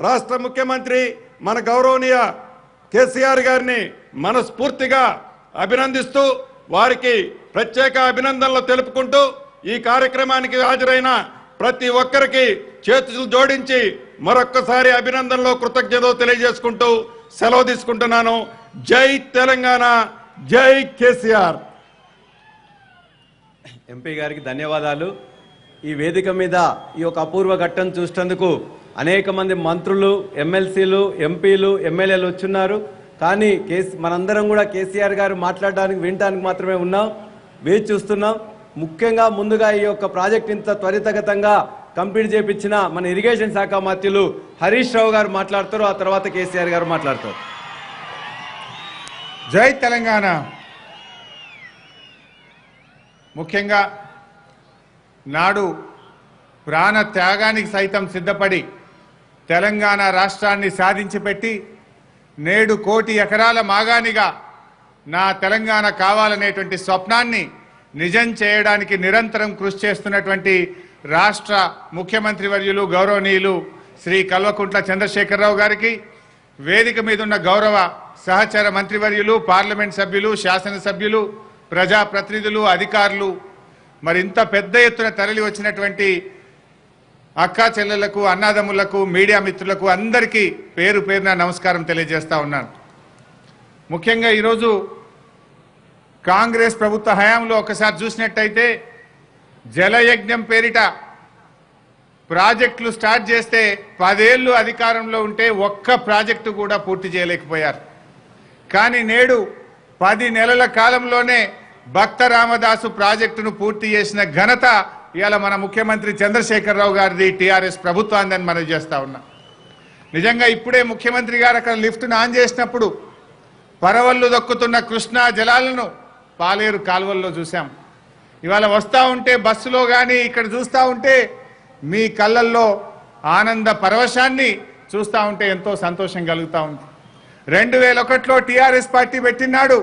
రాష్ట్ర ముఖ్యమంత్రి మన గౌరవనీయ కేసీఆర్ గారిని మనస్ఫూర్తిగా అభినందిస్తూ వారికి ప్రత్యేక అభినందనలు తెలుపుకుంటూ ఈ కార్యక్రమానికి హాజరైన ప్రతి ఒక్కరికి చేతులు జోడించి మరొక్కసారి అభినందనలు కృతజ్ఞతలు తెలియజేసుకుంటూ సెలవు తీసుకుంటున్నాను. జై తెలంగాణ, జై కేసీఆర్. ఎంపీ గారికి ధన్యవాదాలు. ఈ వేదిక మీద ఈ యొక్క అపూర్వ ఘట్టం చూసేందుకు అనేక మంది మంత్రులు, ఎమ్మెల్సీలు, ఎంపీలు, ఎమ్మెల్యేలు వచ్చున్నారు. కానీ మనందరం కూడా కేసీఆర్ గారు మాట్లాడడానికి, వినడానికి మాత్రమే ఉన్నాం, వేచి చూస్తున్నాం. ముఖ్యంగా ముందుగా ఈ యొక్క ప్రాజెక్ట్ ఇంత త్వరితగతంగా కంప్లీట్ చేయించిన మన ఇరిగేషన్ శాఖ మంత్రులు హరీష్ రావు గారు మాట్లాడతారు. ఆ తర్వాత కేసీఆర్ గారు మాట్లాడతారు. జై తెలంగాణ. ముఖ్యంగా నాడు ప్రాణ త్యాగానికి సైతం సిద్ధపడి తెలంగాణ రాష్ట్రాన్ని సాధించి పెట్టి నేడు 1 కోటి ఎకరాల మాగానిగా నా తెలంగాణ కావాలనేటువంటి స్వప్నాన్ని నిజం చేయడానికి నిరంతరం కృషి చేస్తున్నటువంటి రాష్ట్ర ముఖ్యమంత్రి వర్యులు గౌరవనీయులు శ్రీ కల్వకుంట్ల చంద్రశేఖరరావు గారికి, వేదిక మీద ఉన్న గౌరవ సహచర మంత్రివర్యులు, పార్లమెంట్ సభ్యులు, శాసనసభ్యులు, ప్రజాప్రతినిధులు, అధికారులు, మరి ఇంత పెద్ద ఎత్తున తరలి వచ్చినటువంటి అక్కా చెల్లెళ్లకు, అన్నాదమ్ములకు, మీడియా మిత్రులకు అందరికీ పేరు పేరున నమస్కారం తెలియజేస్తా ఉన్నాను. ముఖ్యంగా ఈరోజు కాంగ్రెస్ ప్రభుత్వ హయాంలో ఒకసారి చూసినట్టయితే జలయజ్ఞం పేరిట ప్రాజెక్టులు స్టార్ట్ చేస్తే 10 ఏళ్ళు అధికారంలో ఉంటే ఒక్క ప్రాజెక్టు కూడా పూర్తి చేయలేకపోయారు. కానీ నేడు 10 నెలల కాలంలోనే భక్త రామదాసు ప్రాజెక్టును పూర్తి చేసిన ఘనత ఇవాళ మన ముఖ్యమంత్రి చంద్రశేఖరరావు గారిది, టీఆర్ఎస్ ప్రభుత్వాన్ని మనం చేస్తా ఉన్నాం. నిజంగా ఇప్పుడే ముఖ్యమంత్రి గారు అక్కడ లిఫ్ట్ను ఆన్ చేసినప్పుడు పరవళ్ళు దొక్కుతున్న కృష్ణా జలాలను పాలేరు కాలువల్లో చూసాం. ఇవాళ వస్తూ ఉంటే బస్సులో కానీ ఇక్కడ చూస్తూ ఉంటే మీ కళ్ళల్లో ఆనంద పరవశాన్ని చూస్తూ ఉంటే ఎంతో సంతోషం కలుగుతూ ఉంది. 2001లో టీఆర్ఎస్ పార్టీ పెట్టినాడు.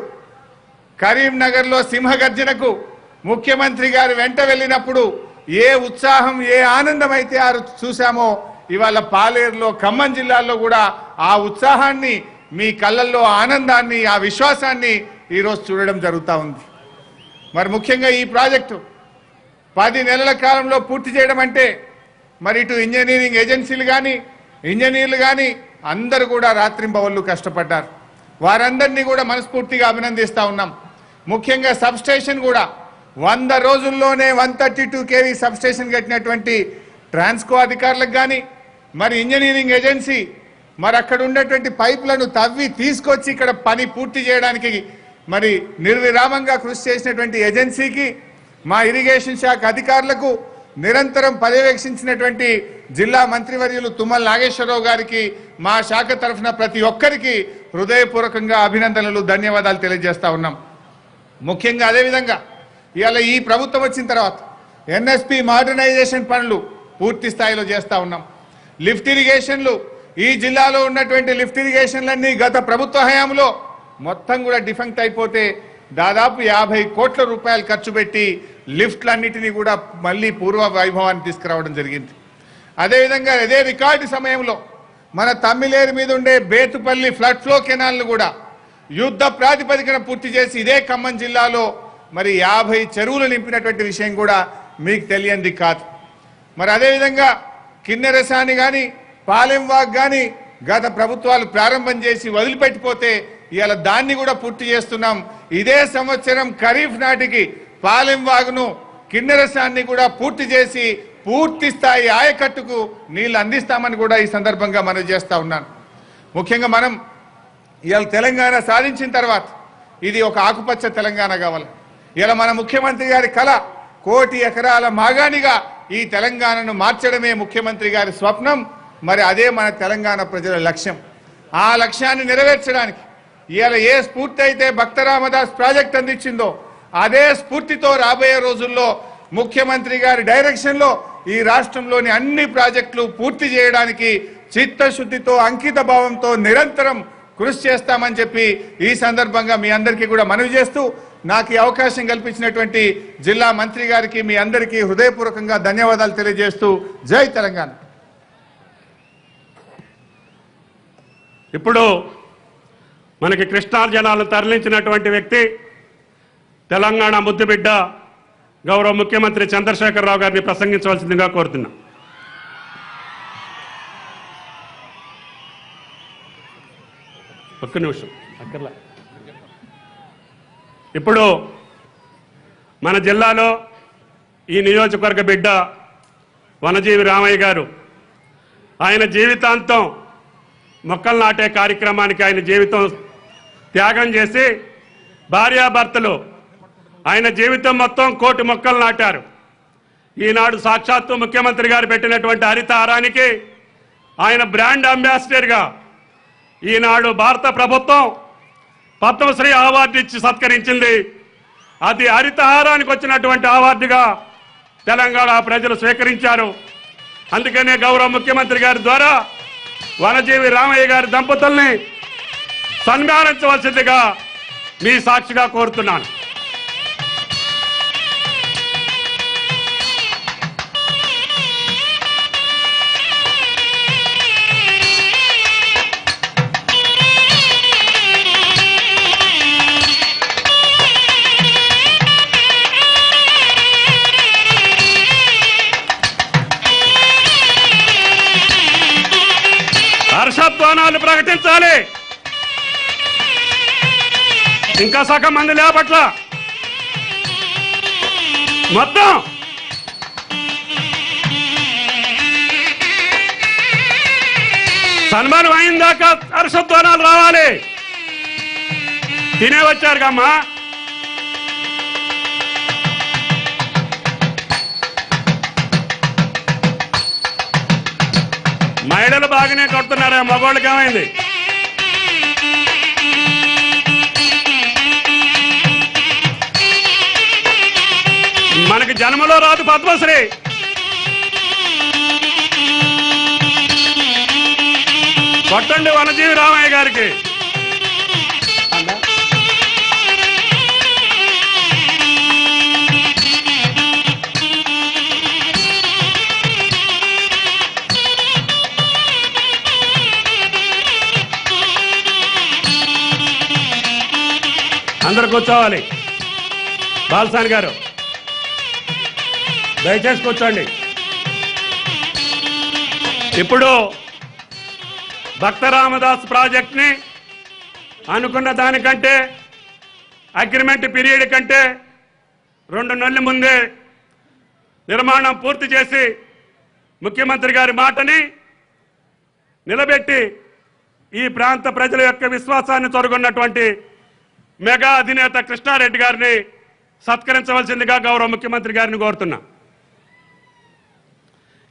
కరీంనగర్లో సింహగర్జనకు ముఖ్యమంత్రి గారు వెంట వెళ్ళినప్పుడు ఏ ఉత్సాహం, ఏ ఆనందం అయితే చూసామో ఇవాళ పాలేరులో, ఖమ్మం జిల్లాలో కూడా ఆ ఉత్సాహాన్ని, మీ కళ్ళల్లో ఆనందాన్ని, ఆ విశ్వాసాన్ని ఈరోజు చూడడం జరుగుతూ ఉంది. మరి ముఖ్యంగా ఈ ప్రాజెక్టు 10 నెలల కాలంలో పూర్తి చేయడం అంటే మరి ఇటు ఇంజనీరింగ్ ఏజెన్సీలు కానీ, ఇంజనీర్లు కానీ అందరూ కూడా రాత్రింబవళ్ళు కష్టపడ్డారు. వారందరినీ కూడా మనస్ఫూర్తిగా అభినందిస్తూ ఉన్నాం. ముఖ్యంగా సబ్స్టేషన్ కూడా 100 రోజుల్లోనే 132 kV సబ్స్టేషన్ కట్టినటువంటి ట్రాన్స్కో అధికారులకు కానీ, మరి ఇంజనీరింగ్ ఏజెన్సీ మరి అక్కడ ఉన్నటువంటి పైపులను తవ్వి తీసుకొచ్చి ఇక్కడ పని పూర్తి చేయడానికి మరి నిర్విరామంగా కృషి చేసినటువంటి ఏజెన్సీకి, మా ఇరిగేషన్ శాఖ అధికారులకు, నిరంతరం పర్యవేక్షించినటువంటి జిల్లా మంత్రివర్యులు తుమ్మల నాగేశ్వరరావు గారికి, మా శాఖ తరఫున ప్రతి ఒక్కరికి హృదయపూర్వకంగా అభినందనలు, ధన్యవాదాలు తెలియజేస్తా ఉన్నాం. ముఖ్యంగా అదేవిధంగా ఇవాళ ఈ ప్రభుత్వం వచ్చిన తర్వాత ఎన్ఎస్పి మోడర్నైజేషన్ పనులు పూర్తి స్థాయిలో చేస్తూ ఉన్నాం. లిఫ్ట్ ఇరిగేషన్లు, ఈ జిల్లాలో ఉన్నటువంటి లిఫ్ట్ ఇరిగేషన్లన్నీ గత ప్రభుత్వ హయాంలో మొత్తం కూడా డిఫెక్ట్ అయిపోతే దాదాపు 50 కోట్ల రూపాయలు ఖర్చు పెట్టి లిఫ్ట్లన్నిటినీ కూడా మళ్ళీ పూర్వ వైభవాన్ని తీసుకురావడం జరిగింది. అదేవిధంగా అదే రికార్డు సమయంలో మన తమ్మిలేరు మీద ఉండే బేతుపల్లి ఫ్లడ్ ఫ్లో కెనాల్ను కూడా యుద్ధ ప్రాతిపదికన పూర్తి చేసి ఇదే ఖమ్మం జిల్లాలో మరి 50 చెరువులు నింపినటువంటి విషయం కూడా మీకు తెలియంది కాదు. మరి అదేవిధంగా కిన్నెరసాని కానీ, పాలెంవాగ్ కానీ గత ప్రభుత్వాలు ప్రారంభం చేసి వదిలిపెట్టిపోతే ఇవాళ దాన్ని కూడా పూర్తి చేస్తున్నాం. ఇదే సంవత్సరం ఖరీఫ్ నాటికి పాలెంవాగును, కిన్నెరసాన్ని కూడా పూర్తి చేసి పూర్తి స్థాయి ఆయకట్టుకు నీళ్లు అందిస్తామని కూడా ఈ సందర్భంగా మనం చేస్తా ఉన్నాను. ముఖ్యంగా మనం ఇవాళ తెలంగాణ సాధించిన తర్వాత ఇది ఒక ఆకుపచ్చ తెలంగాణ కావాలి. ఇలా మన ముఖ్యమంత్రి గారి కళ 1 కోటి ఎకరాల మాగానిగా ఈ తెలంగాణను మార్చడమే ముఖ్యమంత్రి గారి స్వప్నం. మరి అదే మన తెలంగాణ ప్రజల లక్ష్యం. ఆ లక్ష్యాన్ని నెరవేర్చడానికి ఇవాళ ఏ స్ఫూర్తి అయితే భక్త రామదాస్ ప్రాజెక్ట్ అందించిందో అదే స్ఫూర్తితో రాబోయే రోజుల్లో ముఖ్యమంత్రి గారి డైరెక్షన్లో ఈ రాష్ట్రంలోని అన్ని ప్రాజెక్టులు పూర్తి చేయడానికి చిత్తశుద్ధితో, అంకిత భావంతో నిరంతరం కృషి చేస్తామని చెప్పి ఈ సందర్భంగా మీ అందరికీ కూడా మనవి చేస్తూ, నాకు ఈ అవకాశం కల్పించినటువంటి జిల్లా మంత్రి గారికి మీ అందరికీ హృదయపూర్వకంగా ధన్యవాదాలు తెలియజేస్తూ జై తెలంగాణ. ఇప్పుడు మనకి కృష్ణా జలాలను తరలించినటువంటి వ్యక్తి తెలంగాణ ముద్దుబిడ్డ గౌరవ ముఖ్యమంత్రి చంద్రశేఖరరావు గారిని ప్రసంగించవలసిందిగా కోరుతున్నా. ఒక్క నిమిషం అక్కర్లా. ఇప్పుడు మన జిల్లాలో ఈ నియోజకవర్గ బిడ్డ వనజీవి రామయ్య గారు ఆయన జీవితాంతం మొక్కలు నాటే కార్యక్రమానికి ఆయన జీవితం త్యాగం చేసి భార్యాభర్తలు ఆయన జీవితం మొత్తం 1 కోటి మొక్కలు నాటారు. ఈనాడు సాక్షాత్తు ముఖ్యమంత్రి గారు పెట్టినటువంటి హరితహారానికి ఆయన బ్రాండ్ అంబాసిడర్గా ఈనాడు భారత ప్రభుత్వం పద్మశ్రీ అవార్డు ఇచ్చి సత్కరించింది. అది హరితహారానికి వచ్చినటువంటి అవార్డుగా తెలంగాణ ప్రజలు స్వీకరించారు. అందుకనే గౌరవ ముఖ్యమంత్రి గారి ద్వారా వనజీవి రామయ్య గారి దంపతుల్ని సన్మానించవలసిందిగా మీ సాక్షిగా కోరుతున్నాను. హర్షధ్వానాలు ప్రకటించాలి. ఇంకా సగం మంది లేపట్ల మొత్తం సన్మానం అయిన దాకా హర్షధ్వానాలు రావాలి. తినే వచ్చారు కమ్మా. మహిళలు బాగానే కొడుతున్నారా? మగవాళ్ళకి ఏమైంది? మనకి జన్మలో రాదు పద్మశ్రీ. కొట్టండి వనజీవి రామయ్య గారికి. అందరు కూర్చోవాలి. బాలసాని గారు దయచేసి కూర్చోండి. ఇప్పుడు భక్త రామదాస్ ప్రాజెక్ట్ని అనుకున్న దానికంటే అగ్రిమెంట్ పీరియడ్ కంటే 2 నెలల ముందే నిర్మాణం పూర్తి చేసి ముఖ్యమంత్రి గారి మాటని నిలబెట్టి ఈ ప్రాంత ప్రజల యొక్క విశ్వాసాన్ని చొరగొన్నటువంటి మెగా అధినేత కృష్ణారెడ్డి గారిని సత్కరించవలసిందిగా గౌరవ ముఖ్యమంత్రి గారిని కోరుతున్నా.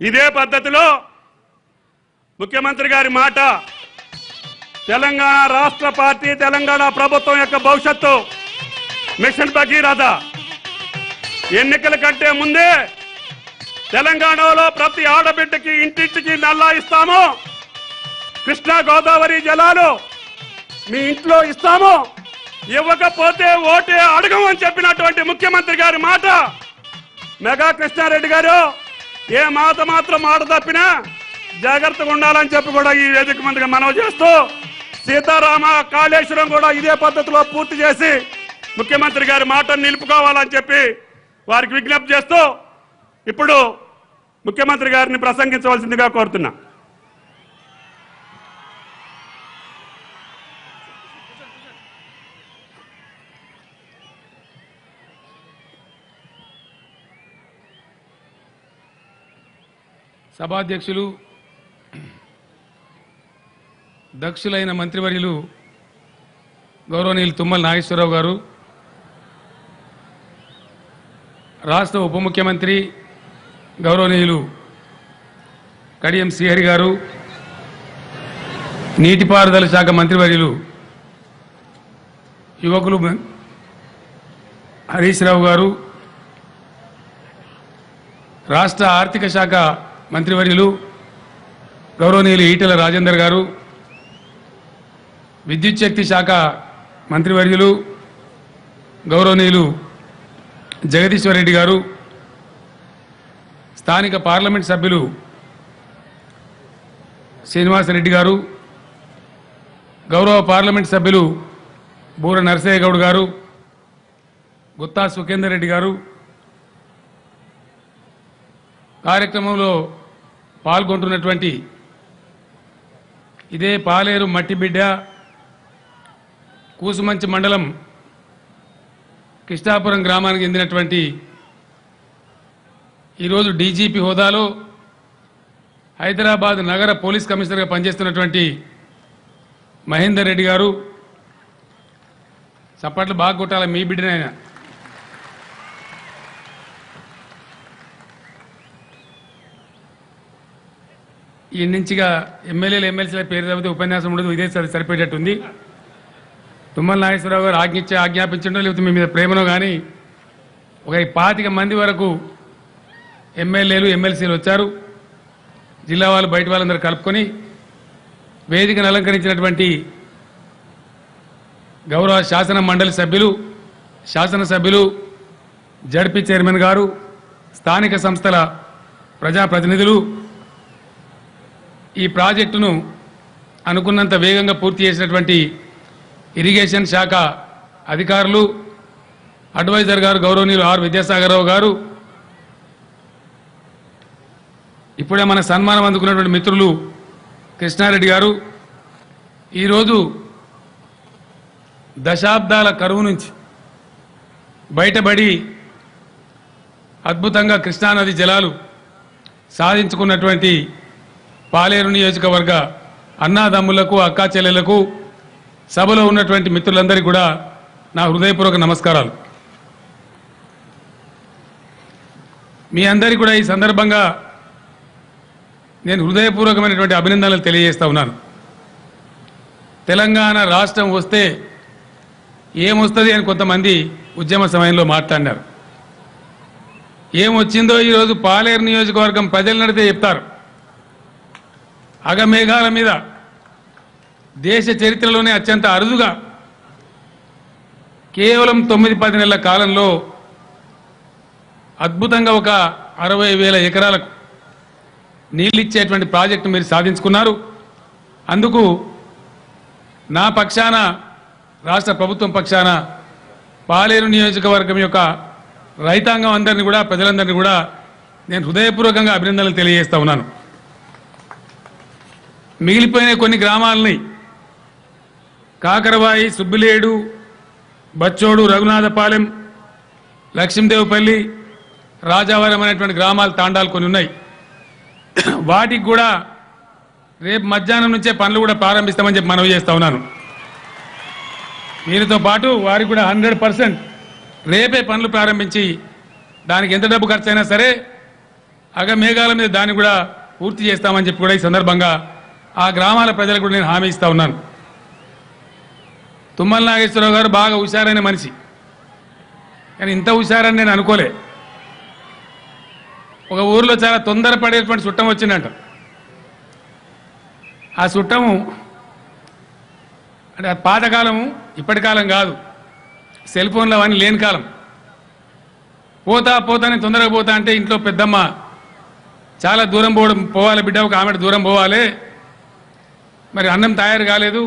ఇదే పద్ధతిలో ముఖ్యమంత్రి గారి మాట తెలంగాణ రాష్ట్ర పార్టీ తెలంగాణ ప్రభుత్వం యొక్క భవిష్యత్తు మిషన్ భగీరథ ఎన్నికల కంటే ముందే తెలంగాణలో ప్రతి ఆడబిడ్డకి ఇంటింటికి నల్లా ఇస్తాము, కృష్ణా గోదావరి జలాలు మీ ఇంట్లో ఇస్తాము, ఇవ్వకపోతే ఓటే అడగమని చెప్పినటువంటి ముఖ్యమంత్రి గారి మాట మెగా కృష్ణారెడ్డి గారు ఏ మాట మాత్రం మాట తప్పినా జాగ్రత్తగా ఉండాలని చెప్పి కూడా ఈ వేదిక మందిగా మనవి చేస్తూ సీతారామ కాళేశ్వరం కూడా ఇదే పద్ధతిలో పూర్తి చేసి ముఖ్యమంత్రి గారి మాటను నిలుపుకోవాలని చెప్పి వారికి విజ్ఞప్తి చేస్తూ ఇప్పుడు ముఖ్యమంత్రి గారిని ప్రసంగించవలసిందిగా కోరుతున్నా. సభాధ్యక్షులు దక్షులైన మంత్రివర్యులు గౌరవనీయులు తుమ్మల నాగేశ్వరరావు గారు, రాష్ట్ర ఉప ముఖ్యమంత్రి గౌరవనీయులు కడియం శ్రీహరి గారు, నీటిపారుదల శాఖ మంత్రివర్యులు యువకులు హరీష్ రావు గారు, రాష్ట్ర ఆర్థిక శాఖ మంత్రివర్యులు గౌరవనీయులు ఈటెల రాజేందర్ గారు, విద్యుత్ శక్తి శాఖ మంత్రివర్యులు గౌరవనీయులు జగదీశ్వర్ రెడ్డి గారు, స్థానిక పార్లమెంట్ సభ్యులు శ్రీనివాసరెడ్డి గారు, గౌరవ పార్లమెంట్ సభ్యులు బూర నరసయ్య గౌడ్ గారు, గుత్తా సుఖేందర్ రెడ్డి గారు కార్యక్రమంలో పాల్గొంటున్నటువంటి ఇదే పాలేరు మట్టిబిడ్డ కూసుమంచి మండలం కృష్ణాపురం గ్రామానికి చెందినటువంటి ఈరోజు డీజీపీ హోదాలో హైదరాబాద్ నగర పోలీస్ కమిషనర్గా పనిచేస్తున్నటువంటి మహేందర్ రెడ్డి గారు, చప్పట్లు బాగా కొట్టాలి మీ బిడ్డనైనా, ఈ నుంచిగా ఎమ్మెల్యేలు ఎమ్మెల్సీల పేరు చదివితే ఉపన్యాసం ఉండదు, ఇదే సరిపోయేటట్టుంది. తుమ్మల నాగేశ్వరరావు గారు ఆజ్ఞాపించడో లేకపోతే మీ మీద ప్రేమనో కానీ ఒక 25 మంది వరకు ఎమ్మెల్యేలు ఎమ్మెల్సీలు వచ్చారు. జిల్లా వాళ్ళు బయట వాళ్ళందరూ కలుపుకొని వేదికను అలంకరించినటువంటి గౌరవ శాసన మండలి సభ్యులు, శాసనసభ్యులు, జడ్పీ చైర్మన్ గారు, స్థానిక సంస్థల ప్రజాప్రతినిధులు ఈ ప్రాజెక్టును అనుకున్నంత వేగంగా పూర్తి చేసినటువంటి ఇరిగేషన్ శాఖ అధికారులు, అడ్వైజర్ గారు గౌరవనీయులు ఆర్ విద్యాసాగరరావు గారు, ఇప్పుడే మన సన్మానం అందుకున్నటువంటి మిత్రులు కృష్ణారెడ్డి గారు, ఈరోజు దశాబ్దాల కరువు నుంచి బయటపడి అద్భుతంగా కృష్ణానది జలాలు సాధించుకున్నటువంటి పాలేరు నియోజకవర్గ అన్నాదమ్ములకు, అక్కా చెల్లెలకు, సభలో ఉన్నటువంటి మిత్రులందరికీ కూడా నా హృదయపూర్వక నమస్కారాలు. మీ అందరికీ కూడా ఈ సందర్భంగా నేను హృదయపూర్వకమైనటువంటి అభినందనలు తెలియజేస్తా ఉన్నాను. తెలంగాణ రాష్ట్రం వస్తే ఏమొస్తుంది అని కొంతమంది ఉద్యమ సమయంలో మాట్లాడినారు. ఏమొచ్చిందో ఈరోజు పాలేరు నియోజకవర్గం ప్రజలు నడితే చెప్తారు. అగమేఘాల మీద దేశ చరిత్రలోనే అత్యంత అరుదుగా కేవలం 9-10 నెలల కాలంలో అద్భుతంగా ఒక 60,000 ఎకరాలకు నీళ్ళిచ్చేటువంటి ప్రాజెక్టు మీరు సాధించుకున్నారు. అందుకు నా పక్షాన, రాష్ట్ర ప్రభుత్వం పక్షాన పాలేరు నియోజకవర్గం యొక్క రైతాంగం అందరినీ కూడా, ప్రజలందరినీ కూడా నేను హృదయపూర్వకంగా అభినందనలు తెలియజేస్తా ఉన్నాను. మిగిలిపోయిన కొన్ని గ్రామాలని కాకరవాయి, సుబ్బిలేడు, బచ్చోడు, రఘునాథపాలెం, లక్ష్మీదేవపల్లి, రాజావరం అనేటువంటి గ్రామాలు, తాండాలు కొన్ని ఉన్నాయి. వాటికి కూడా రేపు మధ్యాహ్నం నుంచే పనులు కూడా ప్రారంభిస్తామని చెప్పి మనవి చేస్తా ఉన్నాను. వీరితో పాటు వారికి కూడా 100% రేపే పనులు ప్రారంభించి దానికి ఎంత డబ్బు ఖర్చు అయినా సరే అగమేఘాల మీద దాన్ని కూడా పూర్తి చేస్తామని చెప్పి కూడా ఈ సందర్భంగా ఆ గ్రామాల ప్రజలకు కూడా నేను హామీ ఇస్తా ఉన్నాను. తుమ్మల నాగేశ్వరరావు గారు బాగా హుషారైన మనిషి, కానీ ఇంత హుషారని నేను అనుకోలే. ఒక ఊరిలో చాలా తొందరపడేటువంటి చుట్టం వచ్చిందంట. ఆ చుట్టము అంటే పాతకాలము, ఇప్పటి కాలం కాదు, సెల్ ఫోన్లు అవన్నీ లేని కాలం. పోతానే తొందరగా పోతా అంటే ఇంట్లో పెద్దమ్మ చాలా దూరం పోవాలి బిడ్డ, ఒక ఆమె దూరం పోవాలి, మరి అన్నం తయారు కాలేదు,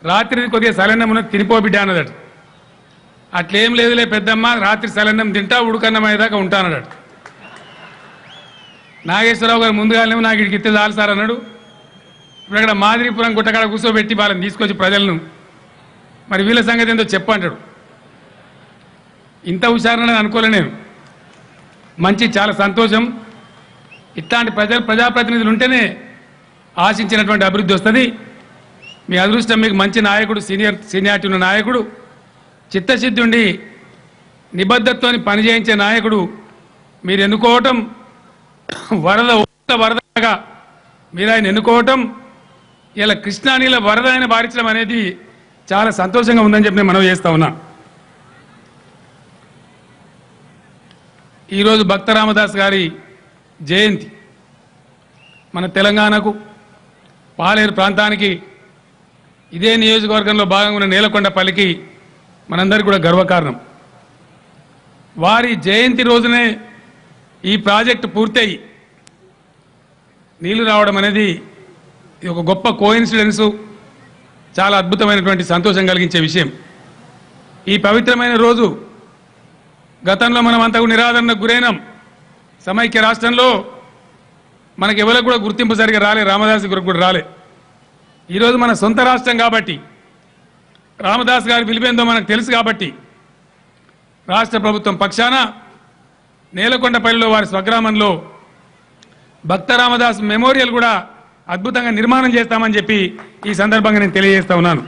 రాత్రి కొద్దిగా సలన్నం ఉన్నది తినిపో బిడ్డ అన్నదట. అట్లేం లేదులే పెద్దమ్మ, రాత్రి సలన్నం తింటా, ఉడుకన్నం అయ్యేదాకా ఉంటానదట. నాగేశ్వరరావు గారు ముందుగానే నాకు ఇక్కడికి ఇస్తే చాలు సార్ అన్నాడు. ఇప్పుడు అక్కడ మాదిరిపురం గుట్టకాడ కూర్చోబెట్టి వాళ్ళని తీసుకొచ్చి ప్రజలను మరి వీళ్ళ సంగతి ఏందో చెప్పంటాడు. ఇంత హుషారని అనుకోలే నేను. మంచి, చాలా సంతోషం. ఇట్లాంటి ప్రజాప్రతినిధులు ఉంటేనే ఆశించినటువంటి అభివృద్ధి వస్తుంది. మీ అదృష్టం, మీకు మంచి నాయకుడు, సీనియారిటీ ఉన్న నాయకుడు, చిత్తశుద్ధి ఉండి నిబద్ధతతోని పనిచేయించే నాయకుడు మీరు ఎన్నుకోవటం, వరదగా మీరు ఆయన ఎన్నుకోవటం, ఇలా కృష్ణానీల వరద ఆయన బారించడం అనేది చాలా సంతోషంగా ఉందని చెప్పి నేను మనవి చేస్తా ఉన్నా. ఈరోజు భక్త రామదాస్ గారి జయంతి మన తెలంగాణకు, పాలేరు ప్రాంతానికి, ఇదే నియోజకవర్గంలో భాగంగా ఉన్న నేలకొండపల్లికి మనందరికీ కూడా గర్వకారణం. వారి జయంతి రోజునే ఈ ప్రాజెక్టు పూర్తయి నీళ్లు రావడం అనేది ఇది ఒక గొప్ప కోయిన్సిడెన్సు. చాలా అద్భుతమైనటువంటి సంతోషం కలిగించే విషయం. ఈ పవిత్రమైన రోజు గతంలో మనం అంతా నిరాదరణకు గురైనాం. సమైక్య రాష్ట్రంలో మనకి ఎవరికి కూడా గుర్తింపు సరిగా రాలే, రామదాస్ గారికి కూడా రాలే. ఈరోజు మన సొంత రాష్ట్రం కాబట్టి, రామదాస్ గారి విలువేందో మనకు తెలుసు కాబట్టి రాష్ట్ర ప్రభుత్వం పక్షాన నేలకొండపల్లిలో వారి స్వగ్రామంలో భక్త రామదాస్ మెమోరియల్ కూడా అద్భుతంగా నిర్మాణం చేస్తామని చెప్పి ఈ సందర్భంగా నేను తెలియజేస్తా ఉన్నాను.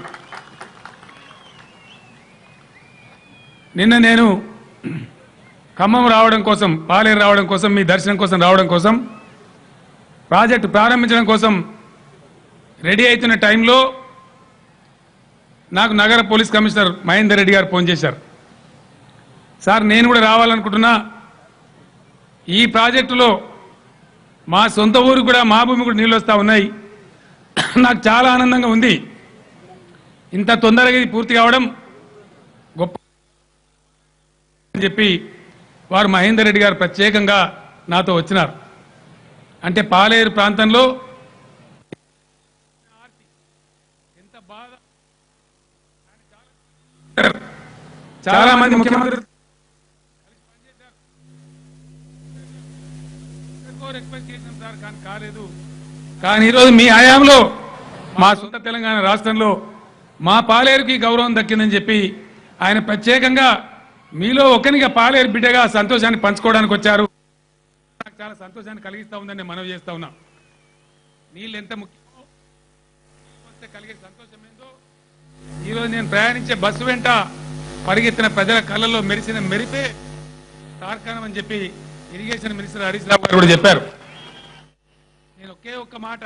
నిన్న నేను ఖమ్మం రావడం కోసం, పాలేరు రావడం కోసం, మీ దర్శనం కోసం రావడం కోసం, ప్రాజెక్టు ప్రారంభించడం కోసం రెడీ అవుతున్న టైంలో నాకు నగర పోలీస్ కమిషనర్ మహేందర్ రెడ్డి గారు ఫోన్ చేశారు. సార్, నేను కూడా రావాలనుకుంటున్నా, ఈ ప్రాజెక్టులో మా సొంత ఊరు కూడా, మా భూమి కూడా నీళ్ళు వస్తూ ఉన్నాయి, నాకు చాలా ఆనందంగా ఉంది, ఇంత తొందరగా ఇది పూర్తి కావడం గొప్ప అని చెప్పి వారు మహేందర్ రెడ్డి గారు ప్రత్యేకంగా నాతో వచ్చినారు. అంటే పాలేరు ప్రాంతంలో ఎంత బాధ, చాలా మంది ముఖ్యమంత్రి ఎక్స్పెక్ట్ చేసినాం సార్, కానీ కాలేదు. కానీ ఈరోజు మీ హయాంలో మా సొంత తెలంగాణ రాష్ట్రంలో మా పాలేరుకి గౌరవం దక్కిందని చెప్పి ఆయన ప్రత్యేకంగా మీలో ఒకరిగా పాలేరు బిడ్డగా సంతోషాన్ని పంచుకోవడానికి వచ్చారు. నాకు చాలా సంతోషాన్ని కలిగిస్తా ఉందని నేను మనవి చేస్తా ఉన్నా. నీళ్ళు ఎంత ముఖ్యమో, వస్తే కలిగే సంతోషం ఏందో ఈరోజు నేను ప్రయాణించే బస్సు వెంట పరిగెత్తిన ప్రజల కళ్ళల్లో మెరిసిన మెరిపే తార్కాణం అని చెప్పి ఇరిగేషన్ మినిస్టర్ హరీష్ రావు గారు కూడా చెప్పారు. నేను ఒకే ఒక్క మాట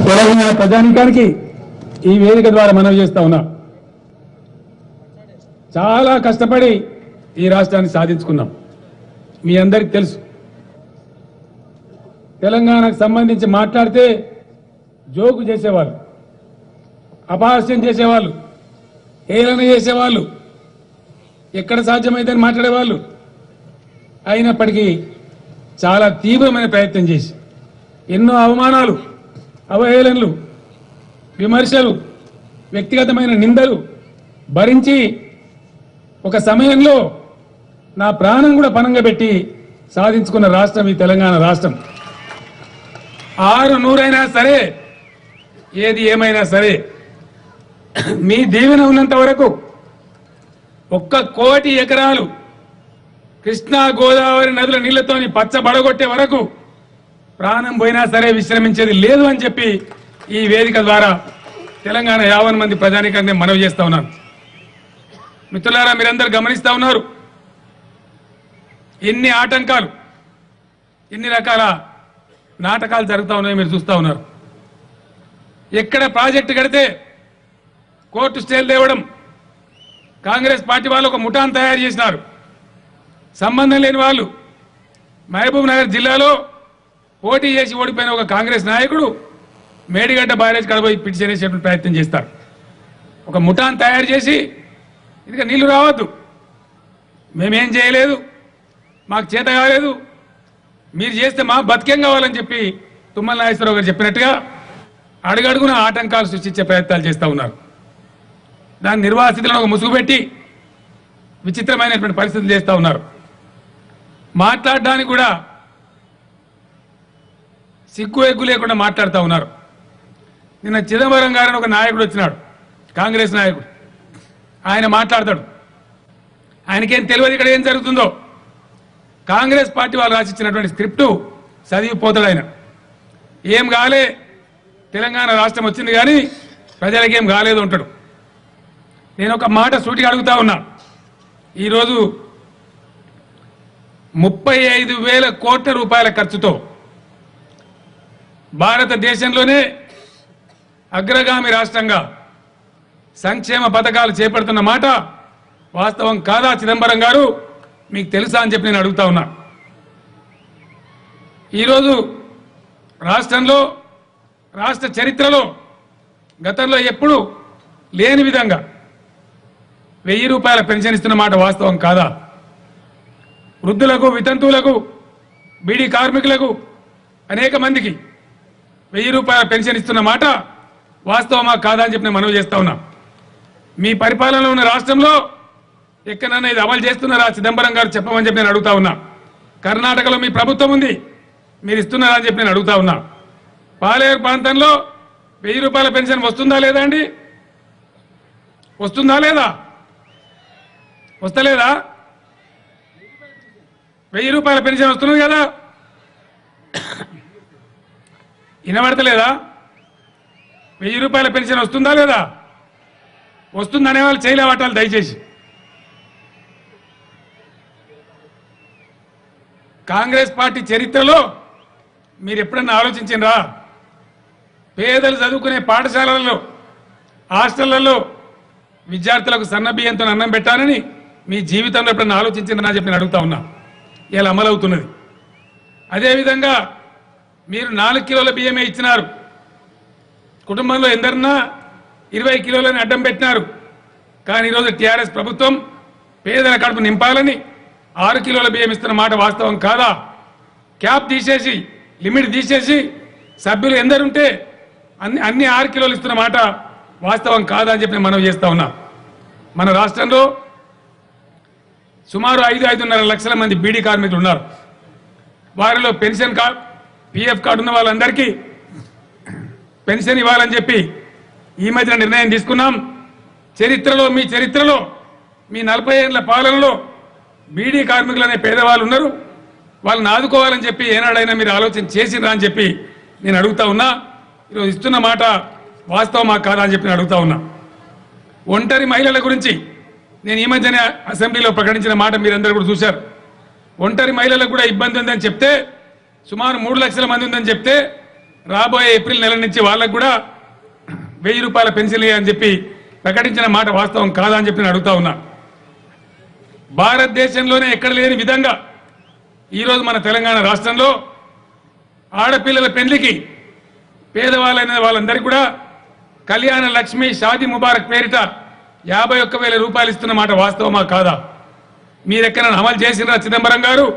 తెలంగాణ ప్రజానికానికి ఈ వేదిక ద్వారా మనవి చేస్తా ఉన్నా. చాలా కష్టపడి ఈ రాష్ట్రాన్ని సాధించుకున్నాం. మీ అందరికి తెలుసు, తెలంగాణకు సంబంధించి మాట్లాడితే జోకు చేసేవాళ్ళు, అపహాస్యం చేసేవాళ్ళు, హేళన చేసేవాళ్ళు, ఎక్కడ సాధ్యమైందని మాట్లాడేవాళ్ళు. అయినప్పటికీ చాలా తీవ్రమైన ప్రయత్నం చేసి ఎన్నో అవమానాలు, అవహేళనలు, విమర్శలు, వ్యక్తిగతమైన నిందలు భరించి ఒక సమయంలో నా ప్రాణం కూడా పణంగా పెట్టి సాధించుకున్న రాష్ట్రం ఈ తెలంగాణ రాష్ట్రం. 600 సరే, ఏది ఏమైనా సరే, మీ దీవెన ఉన్నంత వరకు 1 కోటి ఎకరాలు కృష్ణా గోదావరి నదుల నీళ్లతోని పచ్చబడగొట్టే వరకు ప్రాణం పోయినా సరే విశ్రమించేది లేదు అని చెప్పి ఈ వేదిక ద్వారా తెలంగాణ 50 మంది ప్రజానికాన్ని మనవి చేస్తా ఉన్నాను. మిత్రులారా, మీరందరూ గమనిస్తా ఉన్నారు, ఎన్ని ఆటంకాలు, ఎన్ని రకాల నాటకాలు జరుగుతూ ఉన్నాయో మీరు చూస్తూ ఉన్నారు. ఎక్కడ ప్రాజెక్టు కడితే కోర్టు స్టేలు తేవడం, కాంగ్రెస్ పార్టీ వాళ్ళు ఒక ముఠాను తయారు చేసినారు. సంబంధం లేని వాళ్ళు మహబూబ్ నగర్ జిల్లాలో పోటీ చేసి ఓడిపోయిన ఒక కాంగ్రెస్ నాయకుడు మేడిగడ్డ బ్యారేజ్ కడపోయి పిటిషన్ వేసేటువంటి ప్రయత్నం చేస్తారు. ఒక ముఠాను తయారు చేసి ఇదిగా నీళ్లు రావద్దు, మేమేం చేయలేదు, మాకు చేత కాలేదు, మీరు చేస్తే మా బతికేం కావాలని చెప్పి తుమ్మల నాగేశ్వరరావు గారు చెప్పినట్టుగా అడుగడుగున ఆటంకాలు సృష్టించే ప్రయత్నాలు చేస్తూ ఉన్నారు. దాని నిర్వాసితులను ఒక ముసుగు పెట్టి విచిత్రమైనటువంటి పరిస్థితులు చేస్తూ ఉన్నారు. మాట్లాడడానికి కూడా సిగ్గు ఎగ్గు లేకుండా మాట్లాడుతూ ఉన్నారు. నిన్న చిదంబరం గారిని ఒక నాయకుడు వచ్చినాడు, కాంగ్రెస్ నాయకుడు. ఆయన మాట్లాడతాడు, ఆయనకేం తెలియదు ఇక్కడ ఏం జరుగుతుందో. కాంగ్రెస్ పార్టీ వాళ్ళు రాసిచ్చినటువంటి స్క్రిప్టు చదివిపోతాడు ఆయన. ఏం కాలే, తెలంగాణ రాష్ట్రం వచ్చింది కానీ ప్రజలకేం కాలేదు ఉంటాడు. నేను ఒక మాట సూటిగా అడుగుతా ఉన్నా, ఈరోజు 35,000 కోట్ల రూపాయల ఖర్చుతో భారతదేశంలోనే అగ్రగామి రాష్ట్రంగా సంక్షేమ పథకాలు చేపడుతున్న మాట వాస్తవం కాదా చిదంబరం గారు? మీకు తెలుసా అని చెప్పి నేను అడుగుతా ఉన్నా. ఈరోజు రాష్ట్రంలో, రాష్ట్ర చరిత్రలో గతంలో ఎప్పుడు లేని విధంగా 1000 రూపాయల పెన్షన్ ఇస్తున్న మాట వాస్తవం కాదా? వృద్ధులకు, వితంతువులకు, బీడీ కార్మికులకు అనేక మందికి 1000 రూపాయల పెన్షన్ ఇస్తున్న మాట వాస్తవమా కాదా అని చెప్పి నేను మనవి చేస్తా ఉన్నా. మీ పరిపాలనలో ఉన్న రాష్ట్రంలో ఎక్కడన్నా ఇది అమలు చేస్తున్నారా చిదంబరం గారు చెప్పమని చెప్పి నేను అడుగుతా ఉన్నా. కర్ణాటకలో మీ ప్రభుత్వం ఉంది, మీరు ఇస్తున్నారా అని చెప్పి నేను అడుగుతా ఉన్నా. పాలేరు ప్రాంతంలో 1000 రూపాయల పెన్షన్ వస్తుందా లేదా అండి? వస్తుందా లేదా? వస్తలేదా? 1000 రూపాయల పెన్షన్ వస్తున్నది కదా, వినబడతలేదా? 1000 రూపాయల పెన్షన్ వస్తుందా లేదా? వస్తుందనే వాళ్ళు చేయలేవటాలు దయచేసి. కాంగ్రెస్ పార్టీ చరిత్రలో మీరు ఎప్పుడన్నా ఆలోచించినరా? పేదలు చదువుకునే పాఠశాలలలో హాస్టళ్లలో విద్యార్థులకు సన్నబియ్యంతో అన్నం పెట్టాలని మీ జీవితంలో ఎప్పుడన్నా ఆలోచించిందని చెప్పి నేను అడుగుతా ఉన్నా. ఇలా అమలవుతున్నది. అదేవిధంగా మీరు 4 కిలోల బియ్యమే ఇచ్చినారు, కుటుంబంలో ఎందరన్నా 20 కిలోలని అడ్డం పెట్టినారు. కానీ ఈరోజు టీఆర్ఎస్ ప్రభుత్వం పేదల కడుపు నింపాలని 6 కిలోల బియ్యం ఇస్తున్న మాట వాస్తవం కాదా? క్యాప్ తీసేసి లిమిట్ తీసేసి సభ్యులు ఎందరుంటే అన్ని 6 కిలోలు ఇస్తున్న మాట వాస్తవం కాదా అని చెప్పి మనం చేస్తా ఉన్నాం. మన రాష్ట్రంలో సుమారు 5-5.5 లక్షల మంది బీడీ కార్మికులు ఉన్నారు. వారిలో పెన్షన్ కార్డు, పిఎఫ్ కార్డు ఉన్న వాళ్ళందరికీ పెన్షన్ ఇవ్వాలని చెప్పి ఈ మధ్యన నిర్ణయం తీసుకున్నాం. చరిత్రలో మీ చరిత్రలో మీ 40 ఏళ్ల పాలనలో బీడీ కార్మికులు అనే పేదవాళ్ళు ఉన్నారు, వాళ్ళని ఆదుకోవాలని చెప్పి ఏనాడైనా మీరు ఆలోచన చేసినరా అని చెప్పి నేను అడుగుతా ఉన్నా. ఈరోజు ఇస్తున్న మాట వాస్తవమా కాదా అని చెప్పి నేను అడుగుతా ఉన్నా. ఒంటరి మహిళల గురించి నేను ఈ మధ్యనే అసెంబ్లీలో ప్రకటించిన మాట మీరందరూ కూడా చూశారు. ఒంటరి మహిళలకు కూడా ఇబ్బంది ఉందని చెప్తే, సుమారు 3 లక్షల మంది ఉందని చెప్తే, రాబోయే ఏప్రిల్ నెల నుంచి వాళ్ళకు కూడా 1000 రూపాయల పెన్షన్ అని చెప్పి ప్రకటించిన మాట వాస్తవం కాదా అని చెప్పి నేను అడుగుతా ఉన్నా. భారతదేశంలోనే ఎక్కడ లేని విధంగా ఈరోజు మన తెలంగాణ రాష్ట్రంలో ఆడపిల్లల పెళ్లికి పేదవాళ్ళైన వాళ్ళందరికీ కూడా కళ్యాణ లక్ష్మి షాదీ ముబారక్ పేరిట 51,000 రూపాయలు ఇస్తున్న మాట వాస్తవమా కాదా? మీరెక్కడైనా అమలు చేసినారా చిదంబరం గారు?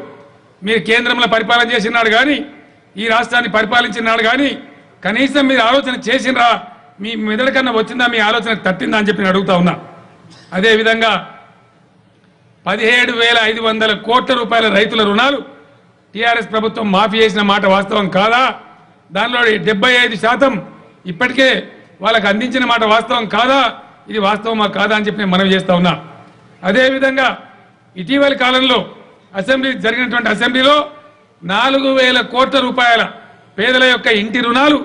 మీరు కేంద్రంలో పరిపాలన చేసినాడు కానీ, ఈ రాష్ట్రాన్ని పరిపాలించినాడు కానీ, కనీసం మీరు ఆలోచన చేసినరా? మీ మెదడు కన్నా వచ్చిందా? మీ ఆలోచన తట్టిందా అని చెప్పి నేను అడుగుతా ఉన్నా. అదేవిధంగా 17,500 కోట్ల రూపాయల రైతుల రుణాలు టీఆర్ఎస్ ప్రభుత్వం మాఫీ చేసిన మాట వాస్తవం కాదా? దానిలో 75% ఇప్పటికే వాళ్ళకు అందించిన మాట వాస్తవం కాదా? ఇది వాస్తవమా కాదా అని చెప్పి నేను మనవి చేస్తా ఉన్నా. అదేవిధంగా ఇటీవలి కాలంలో జరిగినటువంటి అసెంబ్లీలో 4,000 కోట్ల రూపాయల పేదల యొక్క ఇంటి రుణాలు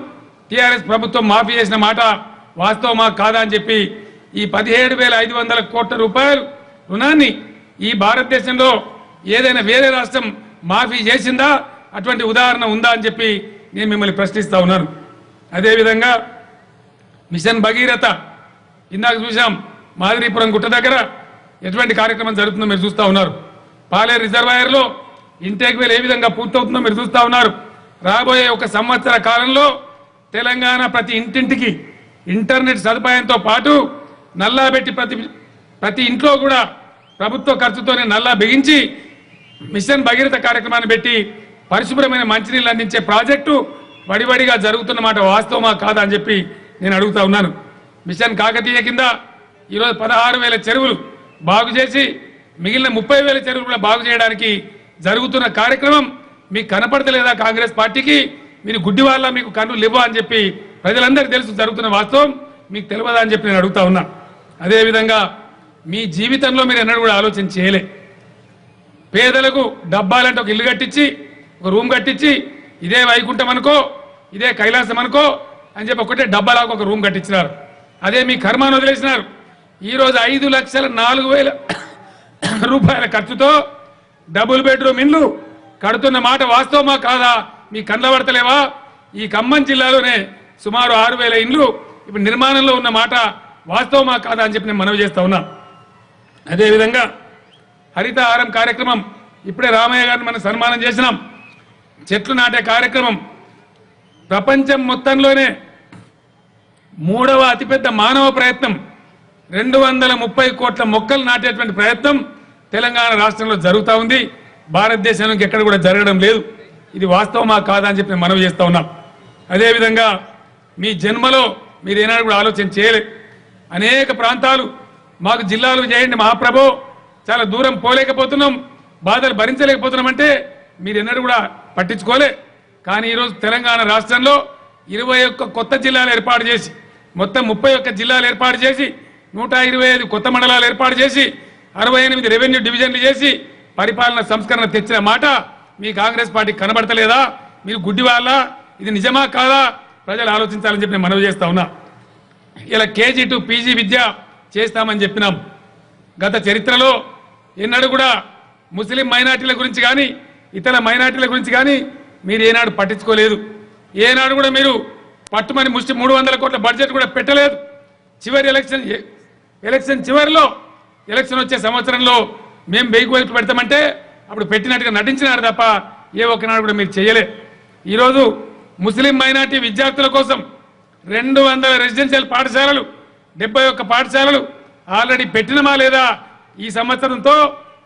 టీఆర్ఎస్ ప్రభుత్వం మాఫీ చేసిన మాట వాస్తవమా కాదా అని చెప్పి ఈ 17,500 కోట్ల రూపాయలు రుణాన్ని ఈ భారతదేశంలో ఏదైనా వేరే రాష్ట్రం మాఫీ చేసిందా? అటువంటి ఉదాహరణ ఉందా అని చెప్పి నేను మిమ్మల్ని ప్రశ్నిస్తా ఉన్నాను. అదేవిధంగా మిషన్ భగీరథ ఇందాక చూసాం, మాదిరిపురం గుట్ట దగ్గర ఎటువంటి కార్యక్రమం జరుగుతుందో మీరు చూస్తూ ఉన్నారు. పాలేరు రిజర్వాయర్లో ఇంటేక్ వెల్ ఏ విధంగా పూర్తవుతుందో మీరు చూస్తూ ఉన్నారు. రాబోయే 1 సంవత్సర కాలంలో తెలంగాణ ప్రతి ఇంటింటికి ఇంటర్నెట్ సదుపాయంతో పాటు నల్లా పెట్టి ప్రతి ఇంట్లో కూడా ప్రభుత్వ ఖర్చుతోనే నల్లా బిగించి మిషన్ భగీరథ కార్యక్రమాన్ని పెట్టి పరిశుభ్రమైన మంచినీళ్ళు అందించే ప్రాజెక్టు వడివడిగా జరుగుతున్న మాట వాస్తవమా కాదా అని చెప్పి నేను అడుగుతా ఉన్నాను. మిషన్ కాకతీయ కింద ఈరోజు 16,000 చెరువులు బాగు చేసి మిగిలిన 30,000 చెరువులు కూడా బాగు చేయడానికి జరుగుతున్న కార్యక్రమం మీకు కనపడతలేదా? కాంగ్రెస్ పార్టీకి మీరు గుడ్డి వాళ్ళ మీకు కన్నులు ఇవ్వ అని చెప్పి ప్రజలందరికీ తెలుసు జరుగుతున్న వాస్తవం మీకు తెలియదా అని చెప్పి నేను అడుగుతా ఉన్నా. అదేవిధంగా మీ జీవితంలో మీరు ఎన్నడూ కూడా ఆలోచన చేయలే. పేదలకు డబ్బాలంటే ఒక ఇల్లు కట్టించి, ఒక రూమ్ కట్టించి, ఇదే వైకుంఠం అనుకో, ఇదే కైలాసం అనుకో అని చెప్పి ఒకటే డబ్బాలాగా ఒక రూమ్ కట్టించినారు. అదే మీ కర్మాన్ని వదిలేసినారు. ఈరోజు 5,04,000 రూపాయల ఖర్చుతో డబుల్ బెడ్రూమ్ ఇల్లు కడుతున్న మాట వాస్తవమా కాదా? మీ కండ్ల పడతలేవా? ఈ ఖమ్మం జిల్లాలోనే సుమారు 6,000 ఇండ్లు ఇప్పుడు నిర్మాణంలో ఉన్న మాట వాస్తవమా కాదా అని చెప్పి నేను మనవి చేస్తా ఉన్నా. అదేవిధంగా హరితహారం కార్యక్రమం ఇప్పుడే రామయ్య గారిని మనం సన్మానం చేసినాం. చెట్లు నాటే కార్యక్రమం ప్రపంచం మొత్తంలోనే 3వ అతిపెద్ద మానవ ప్రయత్నం. 230 కోట్ల మొక్కలు నాటేటువంటి ప్రయత్నం తెలంగాణ రాష్ట్రంలో జరుగుతూ ఉంది. భారతదేశంలో ఎక్కడ కూడా జరగడం లేదు. ఇది వాస్తవమా కాదా అని చెప్పి మనవి చేస్తా ఉన్నాం. అదేవిధంగా మీ జన్మలో మీరు ఏనాడు కూడా ఆలోచన చేయలే. అనేక ప్రాంతాలు మాకు జిల్లాలు చేయండి మహాప్రభు, చాలా దూరం పోలేకపోతున్నాం, బాధలు భరించలేకపోతున్నాం అంటే మీరు ఎన్నడూ కూడా పట్టించుకోలే. కానీ ఈరోజు తెలంగాణ రాష్ట్రంలో 21 కొత్త జిల్లాలు ఏర్పాటు చేసి మొత్తం 31 జిల్లాలు ఏర్పాటు చేసి 125 కొత్త మండలాలు ఏర్పాటు చేసి 68 రెవెన్యూ డివిజన్లు చేసి పరిపాలన సంస్కరణ తెచ్చిన మాట మీ కాంగ్రెస్ పార్టీ కనబడతలేదా? మీరు గుడ్డి వాళ్ళ? ఇది నిజమా కాదా? ప్రజలు ఆలోచించాలని చెప్పి నేను మనవి చేస్తా ఉన్నా. ఇలా కేజీ టు పీజీ విద్య చేస్తామని చెప్పినాం. గత చరిత్రలో ఎన్నడూ కూడా ముస్లిం మైనార్టీల గురించి కానీ ఇతర మైనార్టీల గురించి కానీ మీరు ఏనాడు పట్టించుకోలేదు. ఏనాడు కూడా మీరు పట్టుమని ముష్టి 300 కోట్ల బడ్జెట్ కూడా పెట్టలేదు. చివరి ఎలక్షన్ చివరిలో ఎలక్షన్ వచ్చే సంవత్సరంలో మేము 1000 కోట్లు పెడతామంటే అప్పుడు పెట్టినట్టుగా నటించినారు తప్ప ఏ ఒక్కనాడు కూడా మీరు చేయలే. ఈరోజు ముస్లిం మైనార్టీ విద్యార్థుల కోసం 200 రెసిడెన్షియల్ పాఠశాలలు 71 పాఠశాలలు ఆల్రెడీ పెట్టినమా లేదా? ఈ సంవత్సరంతో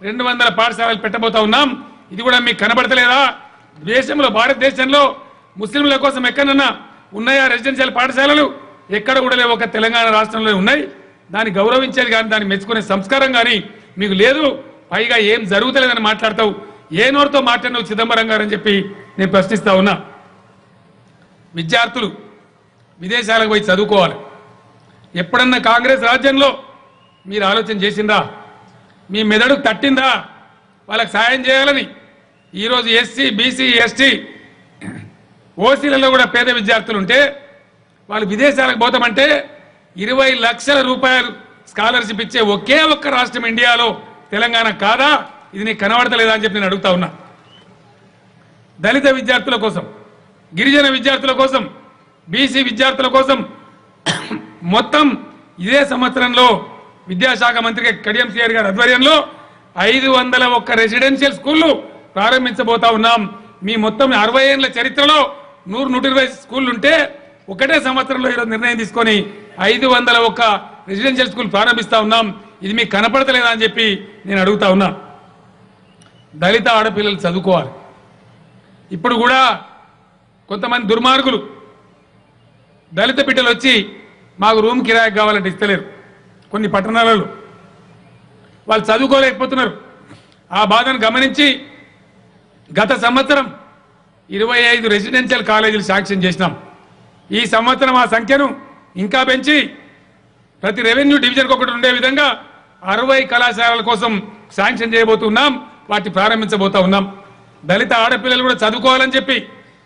200 పాఠశాలలు పెట్టబోతా ఉన్నాం. ఇది కూడా మీకు కనబడతలేదా? దేశంలో భారతదేశంలో ముస్లింల కోసం ఎక్కడన్నా ఉన్నాయా రెసిడెన్షియల్ పాఠశాలలు? ఎక్కడ కూడా లేవు, ఒక తెలంగాణ రాష్ట్రంలో ఉన్నాయి. దాన్ని గౌరవించేది కానీ దాన్ని మెచ్చుకునే సంస్కారం కానీ మీకు లేదు. పైగా ఏం జరుగుతలేదని మాట్లాడతావు. ఏ నోరుతో మాట్లాడినావు చిదంబరం గారు అని చెప్పి నేను ప్రశ్నిస్తా ఉన్నా. విద్యార్థులు విదేశాలకు పోయి చదువుకోవాలి. ఎప్పుడన్నా కాంగ్రెస్ రాజ్యంలో మీరు ఆలోచన చేసిందా? మీ మెదడు తట్టిందా వాళ్ళకి సాయం చేయాలని? ఈరోజు ఎస్సీ బీసీ ఎస్టీ ఓసీలలో కూడా పేద విద్యార్థులు ఉంటే వాళ్ళు విదేశాలకు పోతామంటే 20 లక్షల రూపాయలు స్కాలర్షిప్ ఇచ్చే ఒకే ఒక్క రాష్ట్రం ఇండియాలో తెలంగాణ కాదా? ఇది నీకు కనబడతలేదా అని చెప్పి నేను అడుగుతా ఉన్నా. దళిత విద్యార్థుల కోసం, గిరిజన విద్యార్థుల కోసం, బీసీ విద్యార్థుల కోసం మొత్తం ఇదే సంవత్సరంలో విద్యాశాఖ మంత్రి కడియం శ్రీహరి గారి ఆధ్వర్యంలో 501 రెసిడెన్షియల్ స్కూళ్లు ప్రారంభించబోతా ఉన్నాం. మీ మొత్తం 60 ఏళ్ల చరిత్రలో 100-120 స్కూళ్లు ఉంటే ఒకటే సంవత్సరంలో ఈరోజు నిర్ణయం తీసుకొని 501 రెసిడెన్షియల్ స్కూల్ ప్రారంభిస్తా ఉన్నాం. ఇది మీకు కనపడతలేదా అని చెప్పి నేను అడుగుతా ఉన్నా. దళిత ఆడపిల్లలు చదువుకోవాలి. ఇప్పుడు కూడా కొంతమంది దుర్మార్గులు దళిత బిడ్డలు వచ్చి మాకు రూమ్ కిరాయి కావాలంటే ఇస్తలేరు. కొన్ని పట్టణాలలో వాళ్ళు చదువుకోలేకపోతున్నారు. ఆ బాధను గమనించి గత సంవత్సరం 25 రెసిడెన్షియల్ కాలేజీలు శాంక్షన్ చేసినాం. ఈ సంవత్సరం ఆ సంఖ్యను ఇంకా పెంచి ప్రతి రెవెన్యూ డివిజన్కి ఒకటి ఉండే విధంగా 60 కళాశాలల కోసం శాంక్షన్ చేయబోతున్నాం. వాటిని ప్రారంభించబోతా ఉన్నాం. దళిత ఆడపిల్లలు కూడా చదువుకోవాలని చెప్పి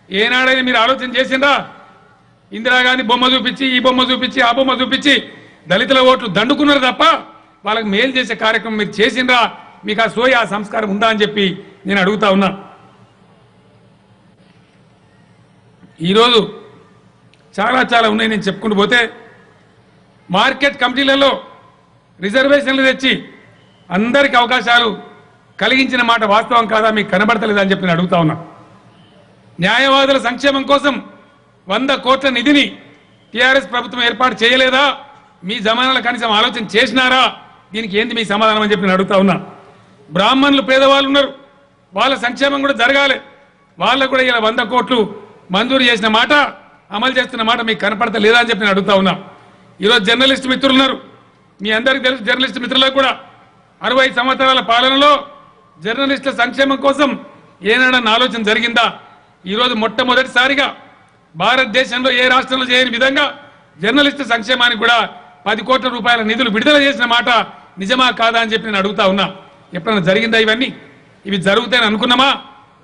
ఏనాడైనా మీరు ఆలోచన చేసిందా? ఇందిరాగాంధీ బొమ్మ చూపించి, ఈ బొమ్మ చూపించి, ఆ బొమ్మ చూపించి దళితుల ఓట్లు దండుకున్నారు తప్ప వాళ్ళకి మేలు చేసే కార్యక్రమం మీరు చేసిండ్రా? మీకు ఆ సోయ, ఆ సంస్కారం ఉందా అని చెప్పి నేను అడుగుతా ఉన్నా. ఈరోజు చాలా ఉన్నాయి. నేను చెప్పుకుంటూ పోతే మార్కెట్ కమిటీలలో రిజర్వేషన్లు తెచ్చి అందరికి అవకాశాలు కలిగించిన మాట వాస్తవం కాదా? మీకు కనబడతలేదా అని చెప్పి నేను అడుగుతా ఉన్నా. న్యాయవాదుల సంక్షేమం కోసం 100 కోట్ల నిధిని టీఆర్ఎస్ ప్రభుత్వం ఏర్పాటు చేయలేదా? మీ జమానాలో కనీసం ఆలోచన చేసినారా? దీనికి ఏంది మీ సమాధానం అని చెప్పి నేను అడుగుతా ఉన్నా. బ్రాహ్మణులు పేదవాళ్ళు ఉన్నారు, వాళ్ళ సంక్షేమం కూడా జరగాలి. వాళ్ళకు కూడా ఇలా 100 కోట్లు మంజూరు చేసిన మాట, అమలు చేస్తున్న మాట మీకు కనపడతలేదా అని చెప్పి నేను అడుగుతా ఉన్నా. ఈరోజు జర్నలిస్ట్ మిత్రులు ఉన్నారు. మీ అందరికీ తెలుసు, జర్నలిస్ట్ మిత్రులకు కూడా 60 సంవత్సరాల పాలనలో జర్నలిస్టుల సంక్షేమం కోసం ఏనాడన్న ఆలోచన జరిగిందా? ఈరోజు మొట్టమొదటిసారిగా భారతదేశంలో ఏ రాష్ట్రంలో చేయని విధంగా జర్నలిస్టు సంక్షేమానికి కూడా 10 కోట్ల రూపాయల నిధులు విడుదల చేసిన మాట నిజమా కాదా అని చెప్పి నేను అడుగుతా ఉన్నా. ఎప్పుడైనా జరిగిందా ఇవన్నీ? ఇవి జరుగుతాయని అనుకున్నామా?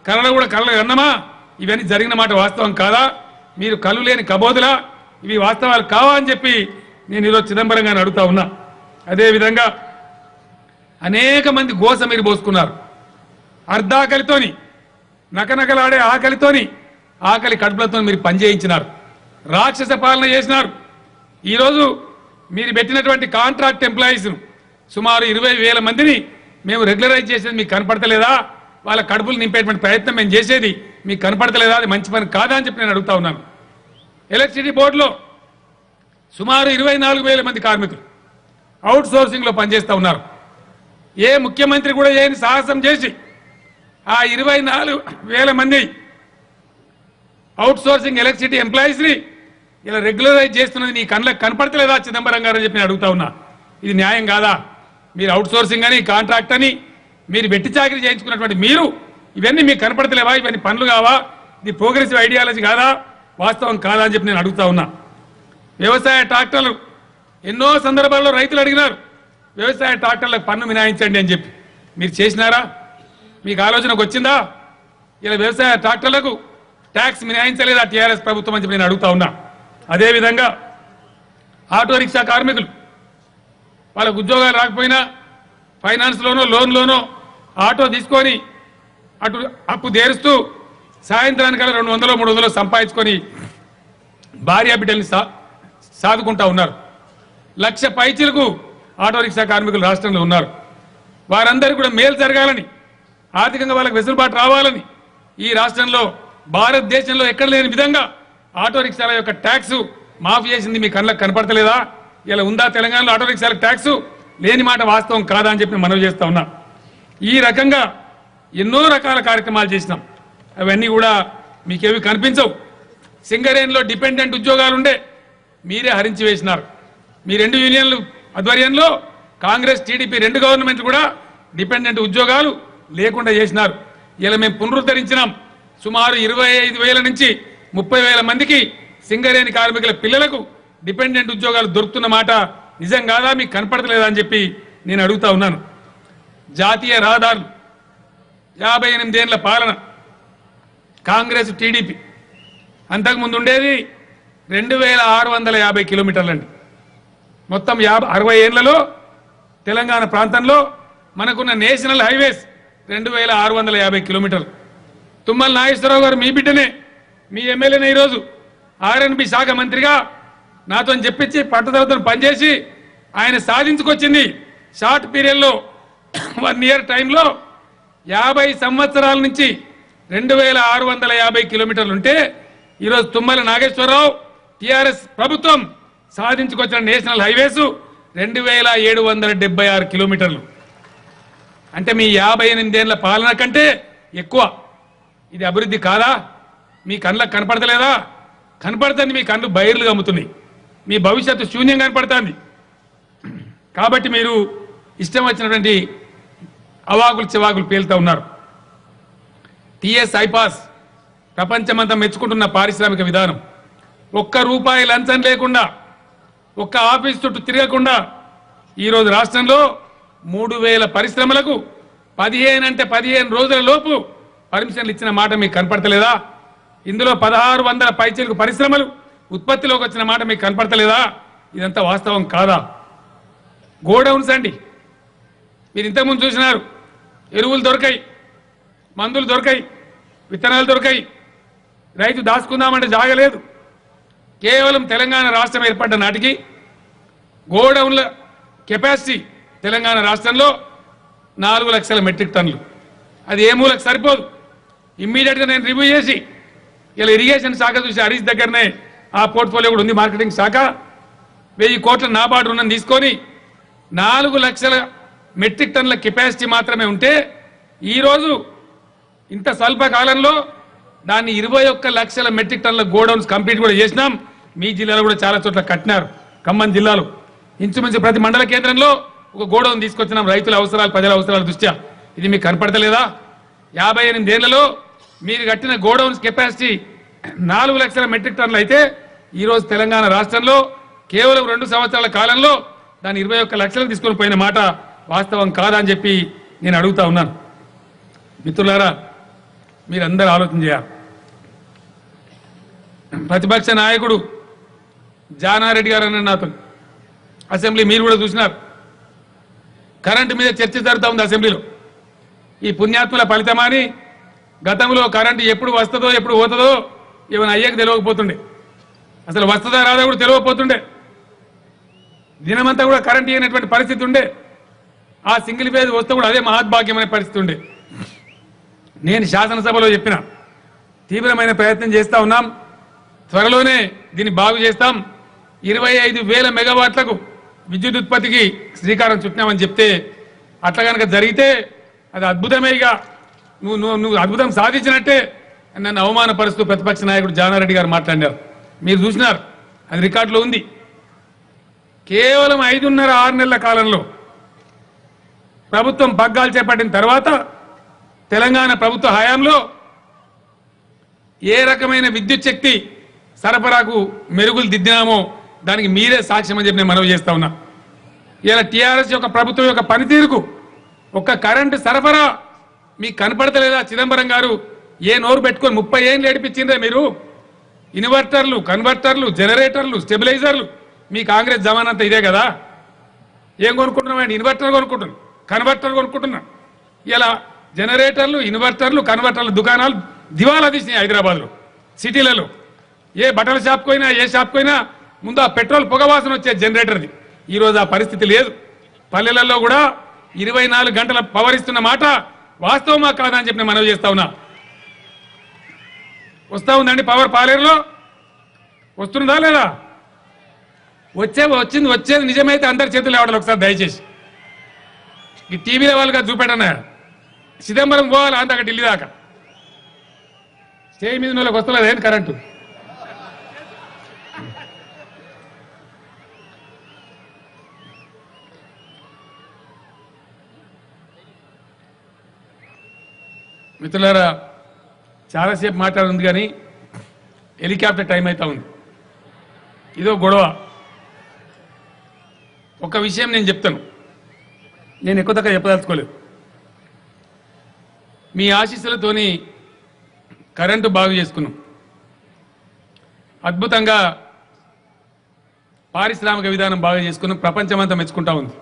కళలో కూడా కళలు అన్నమా? ఇవన్నీ జరిగిన మాట వాస్తవం కాదా? మీరు కళ్ళు లేని కబోదులా? ఇవి వాస్తవాలు కావా అని చెప్పి నేను ఈరోజు చిదంబరం గారిని అడుగుతా ఉన్నా. అదేవిధంగా అనేక మంది గోస మీరు పోసుకున్నారు. అర్ధాకలితోని, నకనకలాడే ఆకలితోని, ఆకలి కడుపులతో మీరు పనిచేయించినారు. రాక్షస పాలన చేసినారు. ఈరోజు మీరు పెట్టినటువంటి కాంట్రాక్ట్ ఎంప్లాయీస్ను సుమారు 20,000 మందిని మేము రెగ్యులరైజ్ చేసేది మీకు కనపడతలేదా? వాళ్ళ కడుపులు నింపేటువంటి ప్రయత్నం మేము చేసేది మీకు కనపడతలేదా? అది మంచి పని కాదా అని చెప్పి నేను అడుగుతా ఉన్నాను. ఎలక్ట్రిసిటీ బోర్డులో సుమారు 24,000 మంది కార్మికులు అవుట్ సోర్సింగ్లో పనిచేస్తూ ఉన్నారు. ఏ ముఖ్యమంత్రి కూడా ఏని సాహసం చేసి ఆ 24,000 మంది అవుట్ సోర్సింగ్ ఎలక్ట్రిసిటీ ఎంప్లాయీస్ని ఇలా రెగ్యులరైజ్ చేస్తున్నది నీ కళ్ళకి కనపడతలేదా చిదంబరం గారు అని చెప్పి నేను అడుగుతా ఉన్నా. ఇది న్యాయం కాదా? మీరు అవుట్ సోర్సింగ్ అని కాంట్రాక్ట్ అని మీరు వెట్టి చాకరీ చేయించుకున్నటువంటి మీరు ఇవన్నీ మీకు కనపడతలేవా? ఇవన్నీ పనులు కావా? ఇది ప్రోగ్రెసివ్ ఐడియాలజీ కాదా? వాస్తవం కాదా అని చెప్పి నేను అడుగుతా ఉన్నా. వ్యవసాయ ట్రాక్టర్లు ఎన్నో సందర్భాల్లో రైతులు అడిగినారు వ్యవసాయ ట్రాక్టర్లకు పన్ను మినాయించండి అని చెప్పి. మీరు చేసినారా? మీకు ఆలోచనకు వచ్చిందా? ఇలా వ్యవసాయ ట్రాక్టర్లకు ట్యాక్స్ మినాయించలేదా టీఆర్ఎస్ ప్రభుత్వం అని చెప్పి నేను అడుగుతా ఉన్నా. అదేవిధంగా ఆటో రిక్షా కార్మికులు వాళ్ళకు ఉద్యోగాలు రాకపోయినా ఫైనాన్స్లోనో లోన్లోనో ఆటో తీసుకొని అటు అప్పు తీరుస్తూ సాయంత్రానికల్లా 200 300 సంపాదించుకొని భార్య బిడ్డల్ని సాదుకుంటా ఉన్నారు. 1,00,000 పైచీలకు ఆటో రిక్షా కార్మికులు రాష్ట్రంలో ఉన్నారు. వారందరికీ కూడా మేలు జరగాలని, ఆర్థికంగా వాళ్ళకి వెసులుబాటు రావాలని ఈ రాష్ట్రంలో భారతదేశంలో ఎక్కడ లేని విధంగా ఆటో రిక్షాల యొక్క ట్యాక్స్ మాఫీ చేసింది మీ కళ్ళకు కనపడతలేదా? ఇలా ఉందా తెలంగాణలో ఆటో రిక్షాలకు ట్యాక్స్? లేని మాట వాస్తవం కాదా అని చెప్పి మనవి చేస్తా ఉన్నా. ఈ రకంగా ఎన్నో రకాల కార్యక్రమాలు చేసినాం. అవన్నీ కూడా మీకేవి కనిపించవు. సింగరేణిలో డిపెండెంట్ ఉద్యోగాలు ఉండే మీరే హరించి వేసినారు. మీ 2 యూనియన్లు ఆధ్వర్యంలో కాంగ్రెస్ టీడీపీ 2 గవర్నమెంట్లు కూడా డిపెండెంట్ ఉద్యోగాలు లేకుండా చేసినారు. ఇలా మేము పునరుద్ధరించినాం. సుమారు 25,000 నుంచి 30,000 మందికి సింగరేణి కార్మికుల పిల్లలకు డిపెండెంట్ ఉద్యోగాలు దొరుకుతున్న మాట నిజం కాదా? మీకు కనపడతలేదా అని చెప్పి నేను అడుగుతా ఉన్నాను. జాతీయ రహదారులు 58 ఏళ్ల పాలన కాంగ్రెస్ టీడీపీ. అంతకుముందు ఉండేది 2,650 కిలోమీటర్లండి. మొత్తం 60 ఏళ్లలో తెలంగాణ ప్రాంతంలో మనకున్న నేషనల్ హైవేస్ 2,650 కిలోమీటర్లు. తుమ్మల నాగేశ్వరరావు గారు మీ బిడ్డనే, మీ ఎమ్మెల్యేనే ఈరోజు ఆర్ఎన్బి శాఖ మంత్రిగా నాతో చెప్పించి పట్టుదలతో పనిచేసి ఆయన సాధించుకొచ్చింది షార్ట్ పీరియడ్లో 1 ఇయర్ టైంలో 50 సంవత్సరాల నుంచి 2,650 కిలోమీటర్లు ఉంటే ఈరోజు తుమ్మల నాగేశ్వరరావు టిఆర్ఎస్ ప్రభుత్వం సాధించుకొచ్చిన నేషనల్ హైవేస్ 2,776 కిలోమీటర్లు. అంటే మీ 58 ఏళ్ల పాలన కంటే ఎక్కువ. ఇది అభివృద్ధి కాదా? మీ కళ్ళకు కనపడతలేదా? కనపడుతుంది. మీ కళ్ళు బైర్లు గమ్ముతున్నాయి. మీ భవిష్యత్తు శూన్యం కనపడుతుంది. కాబట్టి మీరు ఇష్టం వచ్చినటువంటి అవాకులు చివాకులు పేలుతూ ఉన్నారు. టీఎస్ ఐపాస్ ప్రపంచమంతా మెచ్చుకుంటున్న పారిశ్రామిక విధానం. ₹1 లంచం లేకుండా, ఒక్క ఆఫీస్ చుట్టూ తిరగకుండా ఈరోజు రాష్ట్రంలో 3,000 పరిశ్రమలకు 15 అంటే 15 రోజుల లోపు పర్మిషన్లు ఇచ్చిన మాట మీకు కనపడతలేదా? ఇందులో 1,600 పైచీలకు పరిశ్రమలు ఉత్పత్తిలోకి వచ్చిన మాట మీకు కనపడతలేదా? ఇదంతా వాస్తవం కాదా? గోడౌన్స్ అండి. మీరు ఇంతకుముందు చూసినారు. ఎరువులు దొరకాయి, మందులు దొరకాయి, విత్తనాలు దొరకాయి. రైతు దాచుకుందామంటే జాగలేదు. కేవలం తెలంగాణ రాష్ట్రం ఏర్పడ్డ నాటికి గోడౌన్ల కెపాసిటీ తెలంగాణ రాష్ట్రంలో 4 లక్షల మెట్రిక్ టన్నులు. అది ఏ మూలకు సరిపోదు. ఇమ్మీడియట్గా నేను రివ్యూ చేసి ఇలా ఇరిగేషన్ శాఖ చూసి హరీష్ దగ్గరనే ఆ పోర్ట్ఫోలియో కూడా ఉంది, మార్కెటింగ్ శాఖ 1000 కోట్ల నాబార్డు రుణం తీసుకొని 4 లక్షల మెట్రిక్ టన్నుల కెపాసిటీ మాత్రమే ఉంటే ఈరోజు ఇంత స్వల్ప కాలంలో దాన్ని 21 లక్షల మెట్రిక్ టన్నుల గోడౌన్స్ కంప్లీట్ కూడా చేసినాం. మీ జిల్లాలో కూడా చాలా చోట్ల కట్టినారు. ఖమ్మం జిల్లాలో ఇంచుమించు ప్రతి మండల కేంద్రంలో ఒక గోడౌన్ తీసుకొచ్చినాం రైతుల అవసరాలు, ప్రజల అవసరాల దృష్ట్యా. ఇది మీకు కనపడతలేదా? 58 ఏళ్లలో మీరు కట్టిన గోడౌన్స్ కెపాసిటీ 4 లక్షల మెట్రిక్ టన్నులు అయితే ఈరోజు తెలంగాణ రాష్ట్రంలో కేవలం 2 సంవత్సరాల కాలంలో దాన్ని 21 లక్షలకు తీసుకొని పోయిన మాట వాస్తవం కాదా అని చెప్పి నేను అడుగుతా ఉన్నాను. మిత్రులారా, మీరందరూ ఆలోచన చేయాలి. ప్రతిపక్ష నాయకుడు జానారెడ్డి గారు అన్న నాతో అసెంబ్లీ మీరు కూడా చూసినారు. కరెంటు మీద చర్చ జరుగుతూ ఉంది అసెంబ్లీలో. ఈ పుణ్యాత్ముల ఫలితమా అని గతంలో కరెంటు ఎప్పుడు వస్తుందో ఎప్పుడు పోతుందో ఏమైనా అయ్యకు తెలియకపోతుండే. అసలు వస్తుందా రాదా కూడా తెలియకపోతుండే. దినమంతా కూడా కరెంట్ ఇవ్వనటువంటి పరిస్థితి ఉండే. ఆ సింగిల్ ఫేజ్ వస్తే కూడా అదే మహద్భాగ్యం అనే పరిస్థితి ఉండే. నేను శాసనసభలో చెప్పిన తీవ్రమైన ప్రయత్నం చేస్తా ఉన్నాం. త్వరలోనే దీన్ని బాగు చేస్తాం. 25,000 మెగావాట్లకు విద్యుత్ ఉత్పత్తికి శ్రీకారం చుట్టినామని చెప్తే అట్లా కనుక జరిగితే అది అద్భుతమే. ఇక నువ్వు అద్భుతం సాధించినట్టే నన్ను అవమానపరుస్తూ ప్రతిపక్ష నాయకుడు జానారెడ్డి గారు మాట్లాడారు. మీరు చూసినారు. అది రికార్డులో ఉంది. కేవలం 5.5-6 నెలల కాలంలో ప్రభుత్వం పగ్గాలు చేపట్టిన తర్వాత తెలంగాణ ప్రభుత్వ హయాంలో ఏ రకమైన విద్యుత్ శక్తి సరఫరాకు మెరుగులు దిద్దినామో దానికి మీరే సాక్ష్యం అని చెప్పి నేను మనవి చేస్తా ఉన్నా. ఇలా టీఆర్ఎస్ యొక్క ప్రభుత్వం యొక్క పనితీరుకు ఒక్క కరెంటు సరఫరా మీకు కనపడతలేదా? చిదంబరం గారు ఏ నోరు పెట్టుకొని 30 ఏళ్ళు ఏడిపించిందే మీరు. ఇన్వర్టర్లు, కన్వర్టర్లు, జనరేటర్లు, స్టెబిలైజర్లు మీ కాంగ్రెస్ జమానంతా ఇదే కదా. ఏం కొనుక్కుంటున్నామండి? Inverter కొనుక్కుంటున్నాం, converter కొనుక్కుంటున్నాం. ఇలా జనరేటర్లు, ఇన్వర్టర్లు, కన్వర్టర్లు దుకాణాలు దివాలా తీసినాయి హైదరాబాద్లో, సిటీలలో. ఏ బట్టల షాప్కి పోయినా, ఏ షాప్కి పోయినా ముందు ఆ పెట్రోల్ పొగవాసన వచ్చే జనరేటర్ది. ఈరోజు ఆ పరిస్థితి లేదు. పల్లెలలో కూడా 24 గంటల పవర్ ఇస్తున్న మాట వాస్తవమా కాదా అని చెప్పి నేను మనవి చేస్తా ఉన్నా. వస్తూ ఉందండి పవర్ పాలేరులో? వస్తుందా లేదా? వచ్చేది నిజమైతే అందరి చేతులు లేవడాలి ఒకసారి దయచేసి. ఈ టీవీల వాళ్ళుగా చూపెట్టన్నా. చిదంబరం పోవాలి అంతక ఢిల్లీ దాకా. స్టేజ్ మీద వాళ్ళకి వస్తలేదు ఏంటి కరెంటు? మిత్రులారా, చాలాసేపు మాట్లాడుంది కానీ హెలికాప్టర్ టైం అవుతా ఉంది. ఇదో గొడవ. ఒక విషయం నేను చెప్తాను, నేను ఎక్కువ తక్కువ చెప్పదలుచుకోలేదు. మీ ఆశీస్సులతోని కరెంటు బాగు చేసుకున్నాం. అద్భుతంగా పారిశ్రామిక విధానం బాగా చేసుకున్నాం. ప్రపంచమంతా మెచ్చుకుంటా ఉంది.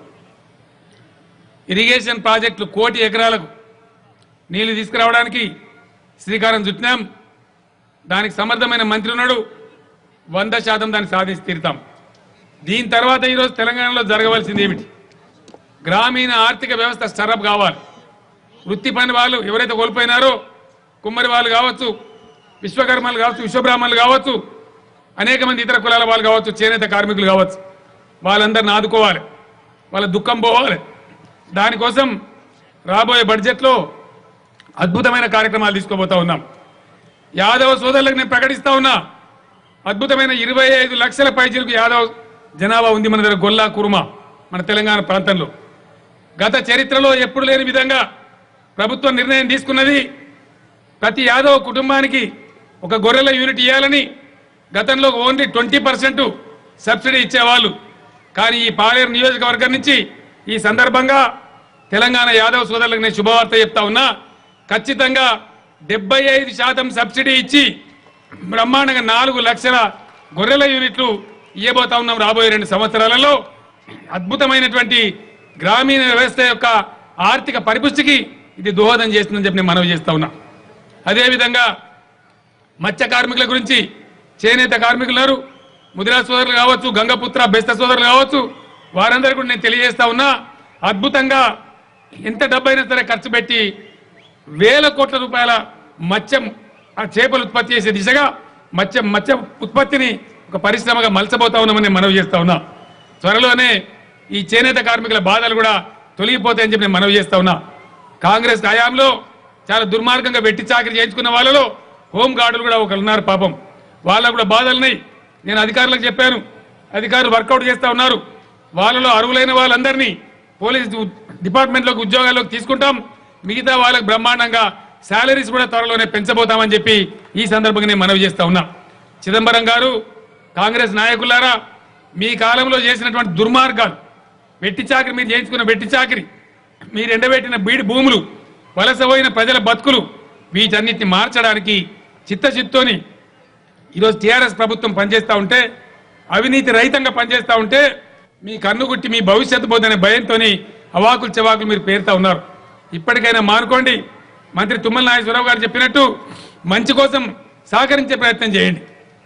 ఇరిగేషన్ ప్రాజెక్టులు 1 కోటి ఎకరాలకు నీళ్లు తీసుకురావడానికి శ్రీకారం చుట్టినాం. దానికి సమర్థమైన మంత్రి ఉన్నాడు. 100% దాన్ని సాధించి తీరుతాం. దీని తర్వాత ఈరోజు తెలంగాణలో జరగవలసింది ఏమిటి? గ్రామీణ ఆర్థిక వ్యవస్థ స్టరప్ కావాలి. వృత్తి పని వాళ్ళు ఎవరైతే కోల్పోయినారో, కుమ్మరి వాళ్ళు కావచ్చు, విశ్వకర్మలు కావచ్చు, విశ్వబ్రాహ్మణులు కావచ్చు, అనేక మంది ఇతర కులాల వాళ్ళు కావచ్చు, చేనేత కార్మికులు కావచ్చు, వాళ్ళందరిని ఆదుకోవాలి, వాళ్ళ దుఃఖం పోవాలి. దానికోసం రాబోయే బడ్జెట్లో అద్భుతమైన కార్యక్రమాలు తీసుకోబోతా ఉన్నాం. యాదవ సోదరులకు నేను ప్రకటిస్తా ఉన్నా, అద్భుతమైన 25 లక్షల పైచీలకు యాదవ్ జనాభా ఉంది మన దగ్గర, గొల్లా కురుమా మన తెలంగాణ ప్రాంతంలో. గత చరిత్రలో ఎప్పుడు లేని విధంగా ప్రభుత్వం నిర్ణయం తీసుకున్నది. ప్రతి యాదవ్ కుటుంబానికి ఒక గొర్రెల యూనిట్ ఇవ్వాలని. గతంలో ఓన్లీ 20% సబ్సిడీ ఇచ్చేవాళ్ళు. కానీ ఈ పాలేరు నియోజకవర్గం నుంచి ఈ సందర్భంగా తెలంగాణ యాదవ్ సోదరులకు నేను శుభవార్త చెప్తా ఉన్నా. ఖచ్చితంగా 75% సబ్సిడీ ఇచ్చి బ్రహ్మాండంగా 4 లక్షల గొర్రెల యూనిట్లు ఇవ్వబోతా ఉన్నాం రాబోయే 2 సంవత్సరాలలో. అద్భుతమైనటువంటి గ్రామీణ వ్యవస్థ యొక్క ఆర్థిక పరిపుష్టికి ఇది దోహదం చేస్తుందని చెప్పి నేను మనవి చేస్తా ఉన్నా. అదేవిధంగా మత్స్య కార్మికుల గురించి, చేనేత కార్మికులు, ముదిరా సోదరులు కావచ్చు, గంగపుత్ర బెస్త సోదరులు కావచ్చు, వారందరూ కూడా నేను తెలియజేస్తా ఉన్నా. అద్భుతంగా ఎంత డబ్బైనా సరే ఖర్చు పెట్టి వేల కోట్ల రూపాయల మత్స్యం చేపలు ఉత్పత్తి చేసే దిశగా మత్స్య ఉత్పత్తిని ఒక పరిశ్రమగా మలచబోతా ఉన్నామని నేను మనవి చేస్తా ఉన్నా. త్వరలోనే ఈ చేనేత కార్మికుల బాధలు కూడా తొలగిపోతాయని చెప్పి నేను మనవి చేస్తా ఉన్నా. కాంగ్రెస్ హయాంలో చాలా దుర్మార్గంగా వెట్టి చాకరీ చేయించుకున్న వాళ్ళలో హోం గార్డులు కూడా ఒకరు ఉన్నారు. పాపం వాళ్ళకు కూడా బాధలున్నాయి. నేను అధికారులకు చెప్పాను, అధికారులు వర్కౌట్ చేస్తా ఉన్నారు. వాళ్ళలో అర్హులైన వాళ్ళందరినీ పోలీస్ డిపార్ట్మెంట్లోకి ఉద్యోగాల్లోకి తీసుకుంటాం. మిగతా వాళ్ళకు బ్రహ్మాండంగా శాలరీస్ కూడా త్వరలోనే పెంచబోతామని చెప్పి ఈ సందర్భంగా నేను మనవి చేస్తా ఉన్నా. చిదంబరం గారు, కాంగ్రెస్ నాయకులారా, మీ కాలంలో చేసినటువంటి దుర్మార్గాలు, వెట్టి చాకరీ, మీరు చేయించుకున్న వెట్టి చాకరీ, మీరు ఎండబెట్టిన బీడి భూములు, వలసపోయిన ప్రజల బతుకులు, వీటన్నిటిని మార్చడానికి చిత్తశుద్ధితోని ఈరోజు టీఆర్ఎస్ ప్రభుత్వం పనిచేస్తూ ఉంటే, అవినీతి రహితంగా పనిచేస్తూ ఉంటే మీ కన్నుగుట్టి మీ భవిష్యత్తు పోదనే భయంతో అవాకులు చెవాకులు మీరు పేరుతా ఉన్నారు. ఇప్పటికైనా మానుకోండి. మంత్రి తుమ్మల నాగేశ్వరరావు గారు చెప్పినట్టు మంచి కోసం సహకరించే ప్రయత్నం చేయండి.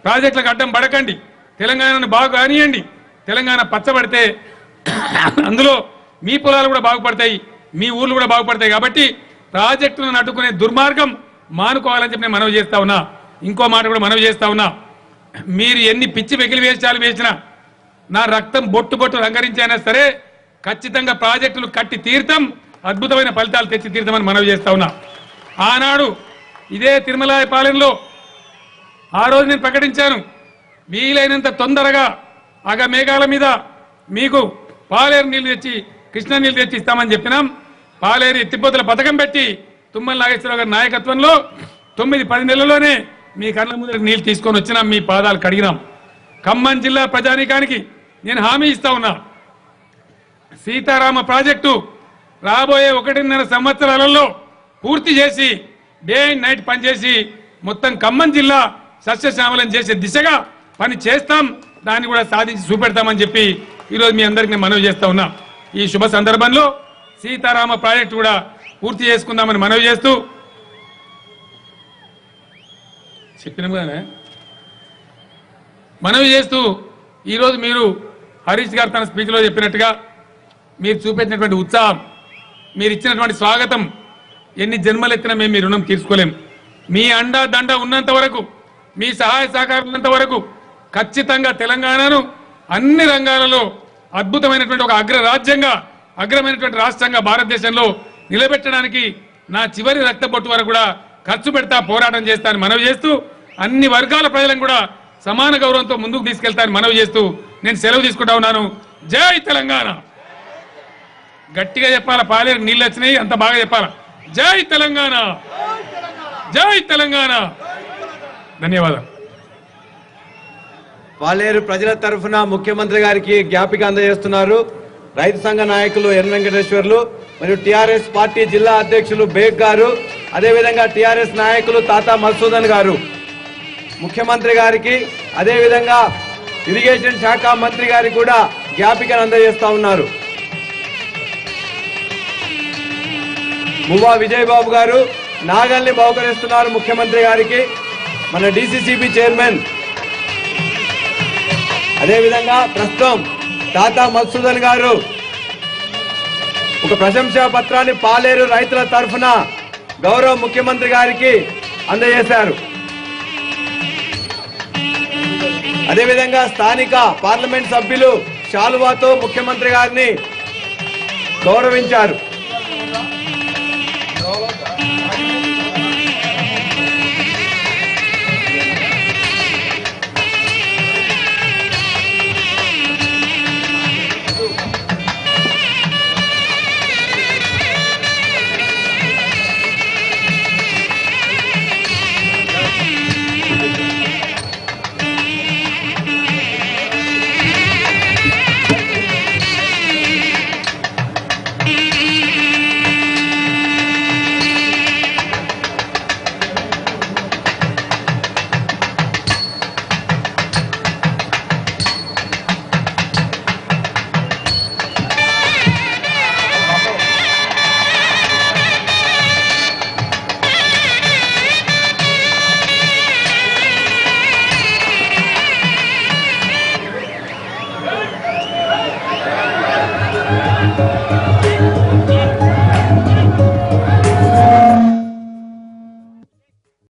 ప్రాజెక్టులకు అడ్డం పడకండి. తెలంగాణను బాగు కానియండి. తెలంగాణ పచ్చబడితే అందులో మీ పొలాలు కూడా బాగుపడతాయి, మీ ఊర్లు కూడా బాగుపడతాయి. కాబట్టి ప్రాజెక్టులను అడ్డుకునే దుర్మార్గం మానుకోవాలని చెప్పి నేను మనవి చేస్తా ఉన్నా. ఇంకో మాట కూడా మనవి చేస్తా ఉన్నా, మీరు ఎన్ని పిచ్చి వెకిలి వేషాలు వేసినా, నా రక్తం బొట్టు బొట్టు రంగరించైనా సరే ఖచ్చితంగా ప్రాజెక్టులు కట్టి తీర్థం, అద్భుతమైన ఫలితాలు తెచ్చి తీర్థమని మనవి చేస్తా ఉన్నా. ఆనాడు ఇదే తిరుమలాయపాలెంలో ఆ రోజు నేను ప్రకటించాను, వీలైనంత తొందరగా మేఘాల మీద మీకు పాలేరు నీళ్లు తెచ్చి కృష్ణా నీళ్లు తెచ్చి ఇస్తామని చెప్పినాం. పాలేరు ఎత్తిపోతల పథకం పెట్టి తుమ్మల నాగేశ్వరరావు గారి నాయకత్వంలో 9-10 నెలల్లోనే మీ కళ్ళ ముందరికి నీళ్లు తీసుకొని వచ్చినాం, మీ పాదాలు కడిగినాం. ఖమ్మం జిల్లా ప్రజానీకానికి నేను హామీ ఇస్తా ఉన్నా, సీతారామ ప్రాజెక్టు రాబోయే 1.5 సంవత్సరాలలో పూర్తి చేసి డే అండ్ నైట్ పనిచేసి మొత్తం ఖమ్మం జిల్లా సస్యశ్యామలం చేసే దిశగా పని చేస్తాం, దాన్ని కూడా సాధించి చూపెడతామని చెప్పి ఈరోజు మీ అందరికి నేను మనవి చేస్తా ఉన్నా. ఈ శుభ సందర్భంలో సీతారామ ప్రాజెక్టు కూడా పూర్తి చేసుకుందామని మనవి చేస్తూ ఈరోజు మీరు హరీష్ గారు తన స్పీచ్లో చెప్పినట్టుగా మీరు చూపెట్టినటువంటి ఉత్సాహం, మీరు ఇచ్చినటువంటి స్వాగతం ఎన్ని జన్మలెత్తినా మేము మీ రుణం తీర్చుకోలేం. మీ అండా దండ ఉన్నంత వరకు, మీ సహాయ సహకారం ఉన్నంత వరకు ఖచ్చితంగా తెలంగాణను అన్ని రంగాలలో అద్భుతమైనటువంటి ఒక అగ్రరాజ్యంగా, అగ్రమైనటువంటి రాష్ట్రంగా భారతదేశంలో నిలబెట్టడానికి నా చివరి రక్తబొట్టు వరకు కూడా ఖర్చు పెడతా, పోరాటం చేస్తానని మనవి చేస్తూ, అన్ని వర్గాల ప్రజలను కూడా సమాన గౌరవంతో ముందుకు తీసుకెళ్తానని మనవి చేస్తూ నేను సెలవు తీసుకుంటా ఉన్నాను. జై తెలంగాణ. గట్టిగా చెప్పాలా, పాలేరు నీళ్ళు వచ్చినాయి అంత బాగా చెప్పాలా. జై తెలంగాణ, జై తెలంగాణ. ధన్యవాదాలు. పాలేరు ప్రజల తరఫున ముఖ్యమంత్రి గారికి జ్ఞాపిక అందజేస్తున్నారు రైతు సంఘ నాయకులు ఎన్ వెంకటేశ్వర్లు మరియు టిఆర్ఎస్ పార్టీ జిల్లా అధ్యక్షులు బేగ్ గారు, అదేవిధంగా టిఆర్ఎస్ నాయకులు తాతా మధుసూదన్ గారు ముఖ్యమంత్రి గారికి, అదేవిధంగా ఇరిగేషన్ శాఖ మంత్రి గారికి కూడా జ్ఞాపికను అందజేస్తా ఉన్నారు. మువ్వా విజయబాబు గారు నాగల్ని బహుకరిస్తున్నారు ముఖ్యమంత్రి గారికి. మన డిసిసిబి చైర్మన్, అదేవిధంగా ప్రస్తుతం తాతా మధుసూదన్ గారు ఒక ప్రశంసా పత్రాన్ని పాలేరు రైతుల తరఫున గౌరవ ముఖ్యమంత్రి గారికి అందజేశారు. అదేవిధంగా స్థానిక పార్లమెంట్ సభ్యులు శాలువాతో ముఖ్యమంత్రి గారిని గౌరవించారు.